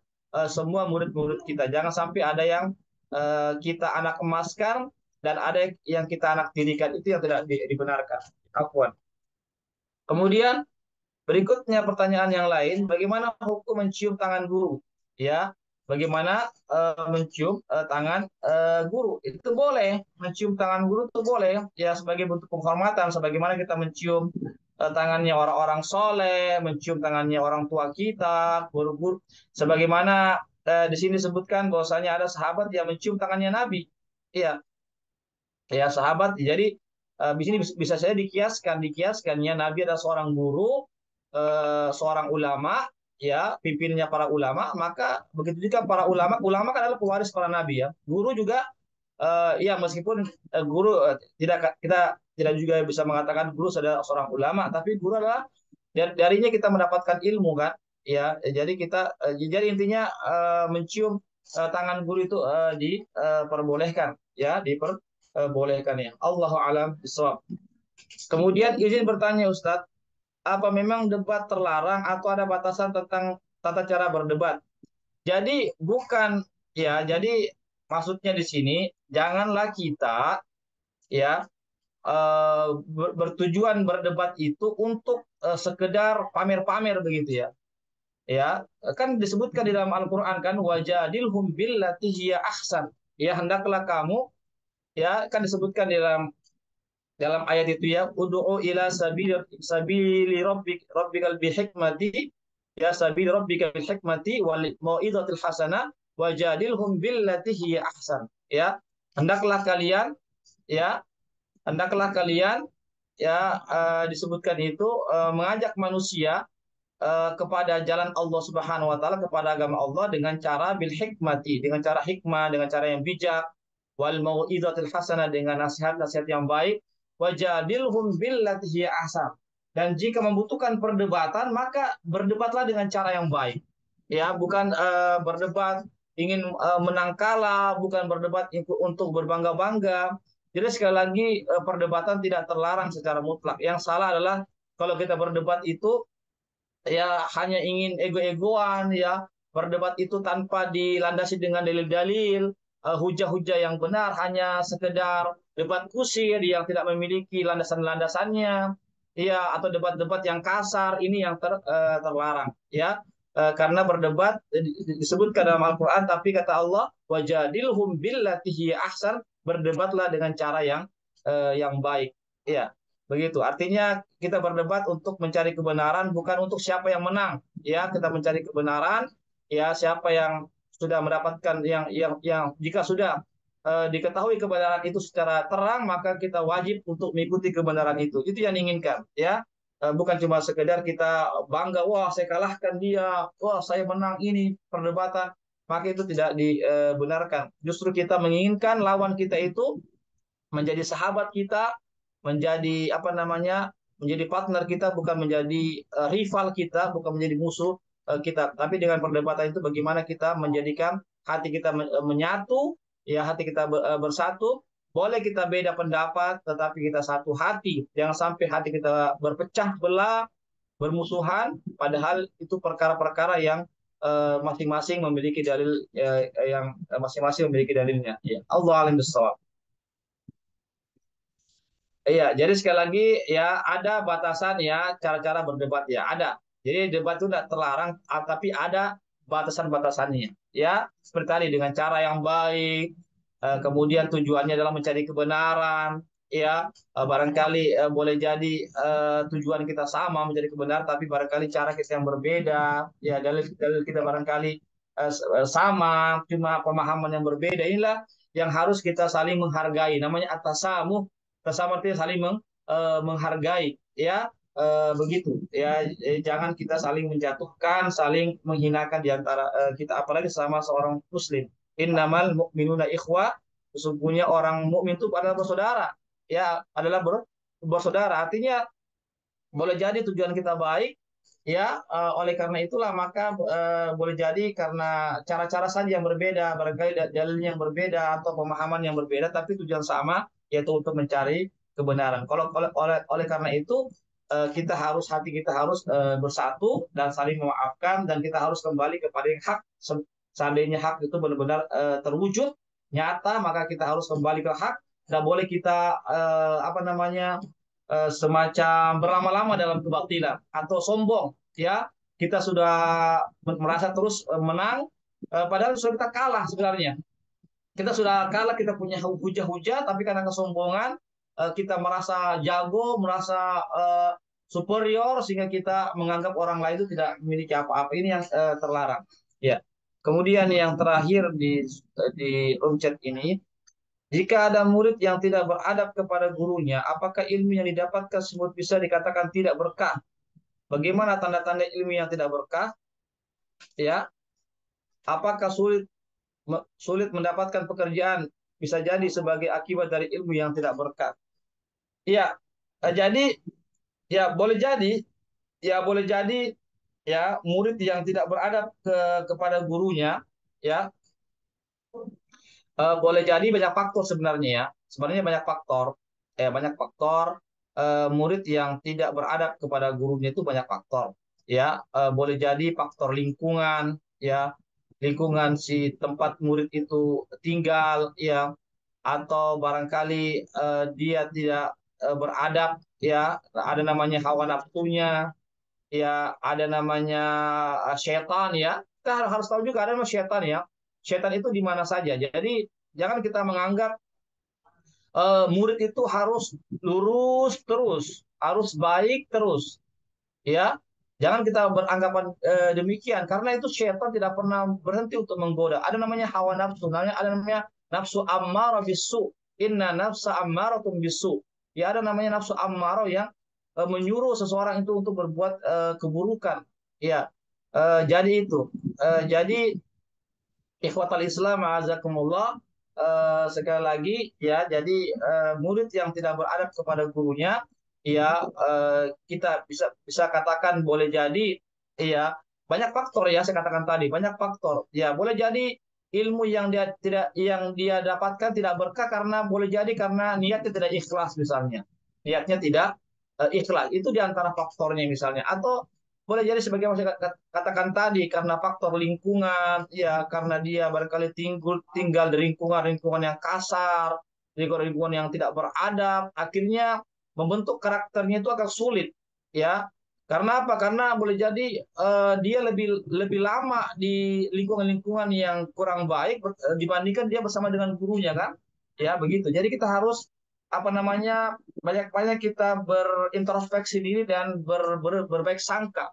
S1: semua murid-murid kita. Jangan sampai ada yang kita anak emaskan dan ada yang kita anak tirikan, itu yang tidak dibenarkan. Afwan. Kemudian berikutnya pertanyaan yang lain, bagaimana hukum mencium tangan guru? Ya, bagaimana mencium tangan guru? Itu boleh, mencium tangan guru itu boleh, ya sebagai bentuk penghormatan, sebagaimana kita mencium tangannya orang-orang soleh, mencium tangannya orang tua kita, guru-guru. Sebagaimana di sini disebutkan bahwasanya ada sahabat yang mencium tangannya Nabi. Iya, ya sahabat. Jadi di sini bisa saya dikiaskannya Nabi adalah seorang guru, seorang ulama, ya pimpinannya para ulama. Maka begitu juga para ulama, ulama kan adalah pewaris para nabi ya. Guru juga ya meskipun guru tidak, kita tidak juga bisa mengatakan guru adalah seorang ulama, tapi guru adalah darinya kita mendapatkan ilmu kan. Ya, jadi jadi intinya mencium tangan guru itu diperbolehkan, ya diperbolehkan ya. Allahu alam bishawab. Kemudian izin bertanya Ustadz, apa memang debat terlarang atau ada batasan tentang tata cara berdebat? Jadi bukan, ya, jadi maksudnya di sini janganlah kita ya bertujuan berdebat itu untuk sekedar pamer-pamer begitu ya. Ya, kan disebutkan di dalam Al-Qur'an kan wajadilhum billati hiya ahsan. Ya, hendaklah kamu, ya kan disebutkan di dalam ayat itu ya, ud'u ila sabili rabbikal bihikmati, ya sabili rabbikal bihikmati wal mau'izatil hasanah wajadilhum billati hiya ahsan. Ya, hendaklah kalian, ya hendaklah kalian, ya disebutkan itu mengajak manusia kepada jalan Allah Subhanahu wa taala, kepada agama Allah dengan cara bil hikmati, dengan cara hikmah, dengan cara yang bijak, wal mau'izatil hasanah, dengan nasihat-nasihat yang baik, wajadilhum billati hiya ahsan. Dan jika membutuhkan perdebatan, maka berdebatlah dengan cara yang baik. Ya, bukan berdebat ingin menang kalah, bukan berdebat untuk berbangga-bangga. Jadi sekali lagi perdebatan tidak terlarang secara mutlak. Yang salah adalah kalau kita berdebat itu ya hanya ingin ego-egoan, ya berdebat itu tanpa dilandasi dengan dalil-dalil, hujah-hujah yang benar, hanya sekedar debat kusir yang tidak memiliki landasan-landasannya, ya atau debat-debat yang kasar, ini yang terlarang, ya. Karena berdebat disebutkan dalam Al-Quran, tapi kata Allah, wajadilhum billati hiya ahsan, berdebatlah dengan cara yang baik, ya. Begitu. Artinya kita berdebat untuk mencari kebenaran, bukan untuk siapa yang menang. Ya, kita mencari kebenaran. Ya, siapa yang sudah mendapatkan yang jika sudah diketahui kebenaran itu secara terang, maka kita wajib untuk mengikuti kebenaran itu. Itu yang diinginkan. Ya, bukan cuma sekedar kita bangga, wah saya kalahkan dia, wah saya menang ini perdebatan. Maka itu tidak dibenarkan. Justru kita menginginkan lawan kita itu menjadi sahabat kita, menjadi apa namanya, menjadi partner kita, bukan menjadi rival kita, bukan menjadi musuh kita. Tapi dengan perdebatan itu bagaimana kita menjadikan hati kita menyatu, ya hati kita bersatu. Boleh kita beda pendapat, tetapi kita satu hati. Jangan sampai hati kita berpecah belah, bermusuhan, padahal itu perkara-perkara yang masing-masing memiliki dalil, yang masing-masing memiliki dalilnya. Ya. Allah alim bissawab. Iya, jadi sekali lagi ya ada batasan ya cara-cara berdebat ya ada. Jadi debat itu tidak terlarang, tapi ada batasan-batasannya. Ya, seperti tadi dengan cara yang baik, kemudian tujuannya adalah mencari kebenaran. Ya, barangkali boleh jadi tujuan kita sama mencari kebenaran, tapi barangkali cara kita yang berbeda. Ya, dalil kita barangkali sama, cuma pemahaman yang berbeda. Inilah yang harus kita saling menghargai. Namanya atasamuh, bersama artinya saling menghargai, ya begitu ya. Jangan kita saling menjatuhkan, saling menghinakan di antara kita, apalagi sama seorang muslim. Innamal mu'minuna ikhwah, sesungguhnya orang mukmin itu adalah bersaudara, ya adalah bersaudara. Artinya boleh jadi tujuan kita baik, ya oleh karena itulah maka boleh jadi karena cara-cara saja yang berbeda, barangkali dalilnya yang berbeda atau pemahaman yang berbeda, tapi tujuan sama, yaitu untuk mencari kebenaran. Kalau oleh karena itu kita harus, hati kita harus bersatu dan saling memaafkan, dan kita harus kembali kepada yang hak. Seandainya hak itu benar-benar terwujud nyata, maka kita harus kembali ke hak. Tidak boleh kita apa namanya, semacam berlama-lama dalam kebatilan atau sombong, ya kita sudah merasa terus menang, padahal sudah kita kalah sebenarnya. Kita sudah kalah, kita punya hujah-hujah, tapi karena kesombongan kita merasa jago, merasa superior, sehingga kita menganggap orang lain itu tidak memiliki apa-apa. Ini yang terlarang, ya. Kemudian yang terakhir di room chat ini, jika ada murid yang tidak beradab kepada gurunya, apakah ilmu yang didapatkan tersebut bisa dikatakan tidak berkah? Bagaimana tanda-tanda ilmu yang tidak berkah? Ya, apakah sulit mendapatkan pekerjaan? Bisa jadi sebagai akibat dari ilmu yang tidak berkah. Ya, jadi ya boleh jadi, ya murid yang tidak beradab kepada gurunya, ya boleh jadi banyak faktor sebenarnya, ya. Sebenarnya banyak faktor. Banyak faktor murid yang tidak beradab kepada gurunya itu banyak faktor. Ya, boleh jadi faktor lingkungan, ya. Lingkungan si tempat murid itu tinggal, ya. Atau barangkali dia tidak beradab, ya. Ada namanya hawa nafsunya, ya, ada namanya setan, ya. Kita harus tahu juga ada namanya setan, ya. Setan itu di mana saja. Jadi jangan kita menganggap murid itu harus lurus terus, harus baik terus, ya. Jangan kita beranggapan demikian, karena itu setan tidak pernah berhenti untuk menggoda. Ada namanya hawa nafsu, ada namanya nafsu ammarah bisu. Inna nafsa ammaratun bisu. Ya, ada namanya nafsu ammarah yang menyuruh seseorang itu untuk berbuat keburukan. Ya, jadi itu. Jadi ikhwatal Islam, azakumullah, sekali lagi ya, jadi murid yang tidak beradab kepada gurunya ya kita bisa bisa katakan boleh jadi ya banyak faktor ya saya katakan tadi banyak faktor ya boleh jadi ilmu yang dia dapatkan tidak berkah karena boleh jadi karena niatnya tidak ikhlas misalnya niatnya tidak ikhlas itu diantara faktornya misalnya atau boleh jadi sebagai yang saya katakan tadi karena faktor lingkungan ya karena dia barangkali tinggal di lingkungan yang kasar lingkungan yang tidak beradab akhirnya membentuk karakternya itu agak sulit ya karena apa karena boleh jadi dia lebih lebih lama di lingkungan-lingkungan yang kurang baik dibandingkan dia bersama dengan gurunya kan ya begitu jadi kita harus apa namanya banyak-banyak kita berintrospeksi diri dan berbaik sangka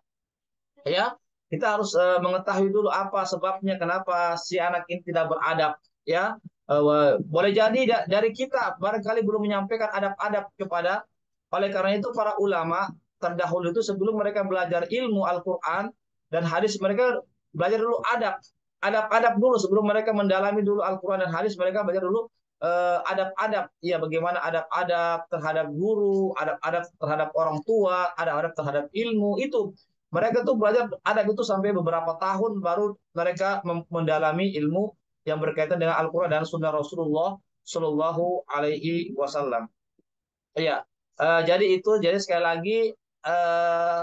S1: ya kita harus mengetahui dulu apa sebabnya kenapa si anak ini tidak beradab ya boleh jadi dari kita barangkali belum menyampaikan adab-adab kepada oleh karena itu para ulama terdahulu itu sebelum mereka belajar ilmu Al-Quran dan hadis mereka belajar dulu adab-adab dulu sebelum mereka mendalami dulu Al-Quran dan hadis mereka belajar dulu adab-adab ya bagaimana adab-adab terhadap guru adab-adab terhadap orang tua adab-adab terhadap ilmu itu mereka tuh belajar adab itu sampai beberapa tahun baru mereka mendalami ilmu yang berkaitan dengan Al-Quran dan Sunnah Rasulullah Shallallahu Alaihi Wasallam. Iya, jadi jadi sekali lagi eh,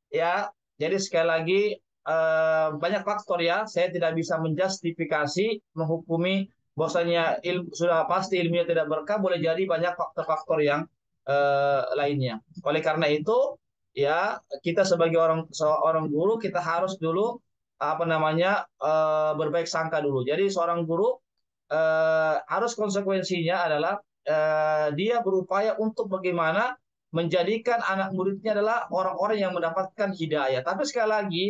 S1: ya, jadi sekali lagi banyak faktor ya. Saya tidak bisa menjustifikasi, menghukumi bahwasanya sudah pasti ilmunya tidak berkah. Boleh jadi banyak faktor-faktor yang lainnya. Oleh karena itu, ya kita sebagai seorang guru kita harus dulu apa namanya berbaik sangka dulu. Jadi seorang guru harus konsekuensinya adalah dia berupaya untuk bagaimana menjadikan anak muridnya adalah orang-orang yang mendapatkan hidayah. Tapi sekali lagi,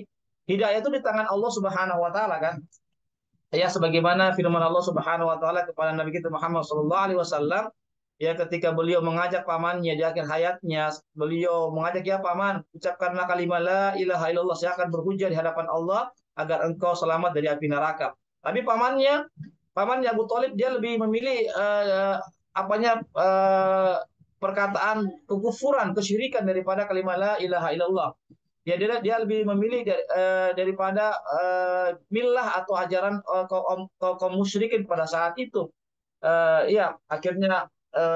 S1: hidayah itu di tangan Allah Subhanahu wa taala kan. Ya sebagaimana firman Allah Subhanahu wa taala kepada Nabi kita Muhammad sallallahu alaihi wasallam ya ketika beliau mengajak pamannya di akhir hayatnya, beliau mengajak ya paman, ucapkanlah kalimat la ilaha illallah, saya akan berhujjah di hadapan Allah agar engkau selamat dari api neraka. Tapi pamannya Abu Thalib dia lebih memilih apanya perkataan kekufuran, kesyirikan daripada kalimat la ilaha illallah. Ya dia lebih memilih daripada milah atau ajaran kaum musyrikin pada saat itu. Ya akhirnya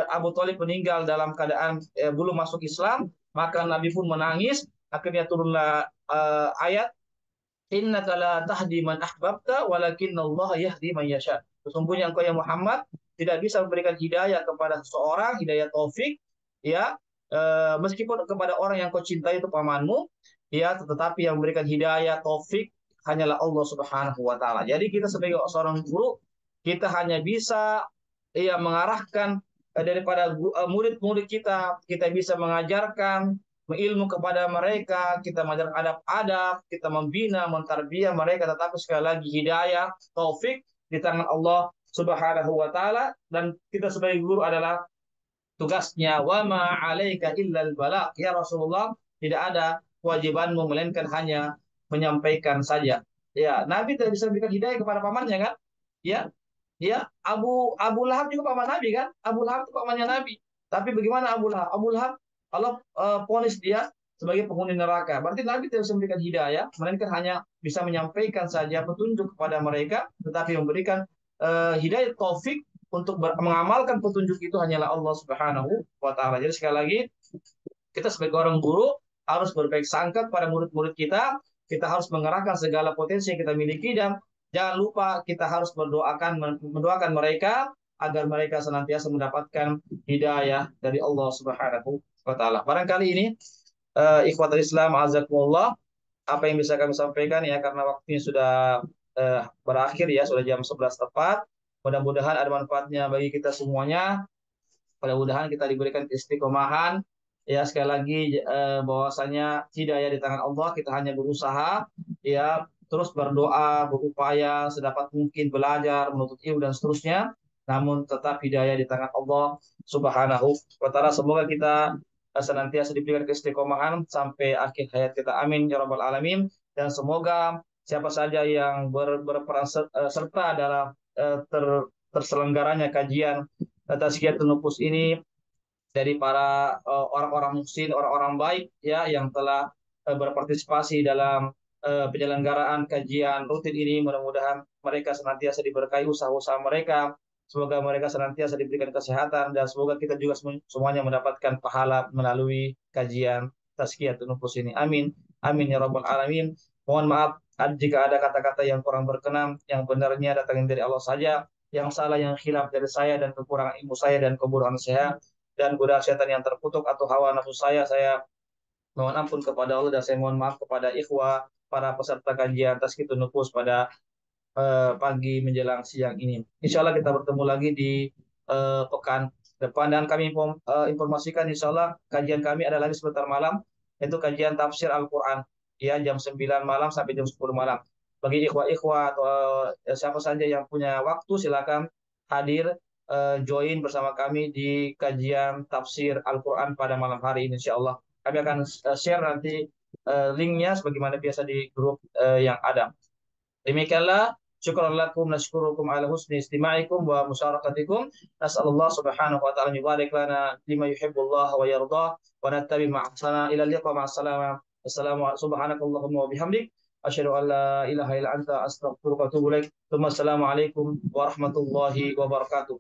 S1: Abu Thalib meninggal dalam keadaan belum masuk Islam, maka Nabi pun menangis. Akhirnya turunlah ayat innaka la tahdi man ahbabta walakinna Allah yahdi man yasha. Sesungguhnya engkau ya Muhammad tidak bisa memberikan hidayah kepada seseorang, hidayah taufik ya meskipun kepada orang yang kau cintai itu pamanmu ya tetapi yang memberikan hidayah taufik hanyalah Allah Subhanahu wa taala. Jadi kita sebagai seorang guru kita hanya bisa ya mengarahkan daripada murid-murid kita bisa mengajarkan ilmu kepada mereka, kita mengajar adab-adab, kita membina, mentarbiyah mereka, tetapi sekali lagi hidayah, taufik di tangan Allah Subhanahu wa taala dan kita sebagai guru adalah tugasnya wa ma 'alaika illal balagh. Ya Rasulullah, tidak ada kewajibanmu melainkan hanya menyampaikan saja. Ya, Nabi tidak bisa memberikan hidayah kepada pamannya kan? Ya, ya Abu Lahab juga paman Nabi kan? Abu Lahab itu pamannya Nabi. Tapi bagaimana Abu Lahab? Abu Lahab kalau ponis dia sebagai penghuni neraka. Berarti Nabi tidak bisa memberikan hidayah, melainkan hanya bisa menyampaikan saja petunjuk kepada mereka, tetapi memberikan hidayah taufik untuk mengamalkan petunjuk itu hanyalah Allah Subhanahu wa taala. Jadi sekali lagi kita sebagai orang guru harus berbaik sangka kepada murid-murid kita. Kita harus mengerahkan segala potensi yang kita miliki dan jangan lupa kita harus mendoakan mereka agar mereka senantiasa mendapatkan hidayah dari Allah Subhanahu wa taala. Barangkali ini ikhwatul Islam azakumullah apa yang bisa kami sampaikan ya karena waktunya sudah berakhir ya sudah jam 11 tepat. Mudah-mudahan ada manfaatnya bagi kita semuanya. Mudah-mudahan kita diberikan istiqomahan. Ya sekali lagi bahwasanya hidayah di tangan Allah, kita hanya berusaha ya terus berdoa, berupaya sedapat mungkin belajar, menuntut ilmu dan seterusnya. Namun tetap hidayah di tangan Allah Subhanahu wa taala. Semoga kita senantiasa diberikan keistiqomahan sampai akhir hayat kita. Amin ya rabbal alamin. Dan semoga siapa saja yang berperan serta dalam terselenggaranya kajian Tazkiyatun Nufus ini dari para orang-orang muhsin, orang-orang baik ya yang telah berpartisipasi dalam penyelenggaraan kajian rutin ini. Mudah-mudahan mereka senantiasa diberkahi usaha-usaha mereka. Semoga mereka senantiasa diberikan kesehatan dan semoga kita juga semuanya mendapatkan pahala melalui kajian tazkiyatun nufus ini. Amin. Amin ya rabbal alamin. Mohon maaf jika ada kata-kata yang kurang berkenan, yang benarnya datangnya dari Allah saja, yang salah yang khilaf dari saya dan kekurangan ilmu saya dan kebodohan saya dan godaan setan yang terkutuk atau hawa nafsu saya mohon ampun kepada Allah dan saya mohon maaf kepada ikhwah para peserta kajian Tazkiyatun Nufus pada pagi menjelang siang ini. Insya Allah kita bertemu lagi di pekan depan dan kami informasikan insya Allah kajian kami ada lagi sebentar malam yaitu kajian tafsir Al-Quran ya jam 9 malam sampai jam 10 malam. Bagi ikhwah-ikhwah atau siapa saja yang punya waktu silakan hadir join bersama kami di kajian tafsir Al-Quran pada malam hari ini insya Allah. Kami akan share nanti linknya sebagaimana biasa di grup yang ada. Demikianlah syukur lakum nashkurukum ala husni istima'ikum wa musyarakatikum. Nas'alullah subhanahu wa ta'ala yubarik lana lima yuhibbullah wa yardah wa nattabi ma'asana ila liqa ma'asalama. Assalamualaikum subhanakallahumma wa bihamdik. Asyhadu an la ilaha illa anta astaghfiruka wa atubu ilaik. Assalamualaikum warahmatullahi wabarakatuh.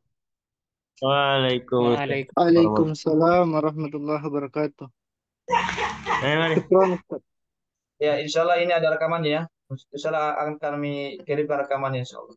S3: Waalaikumsalam.
S4: Waalaikumsalam warahmatullahi wabarakatuh. Syukran, Ustaz.
S1: Ya, insya Allah ini ada rekamannya ya. Insya Allah akan kami kirim rekamannya insya Allah.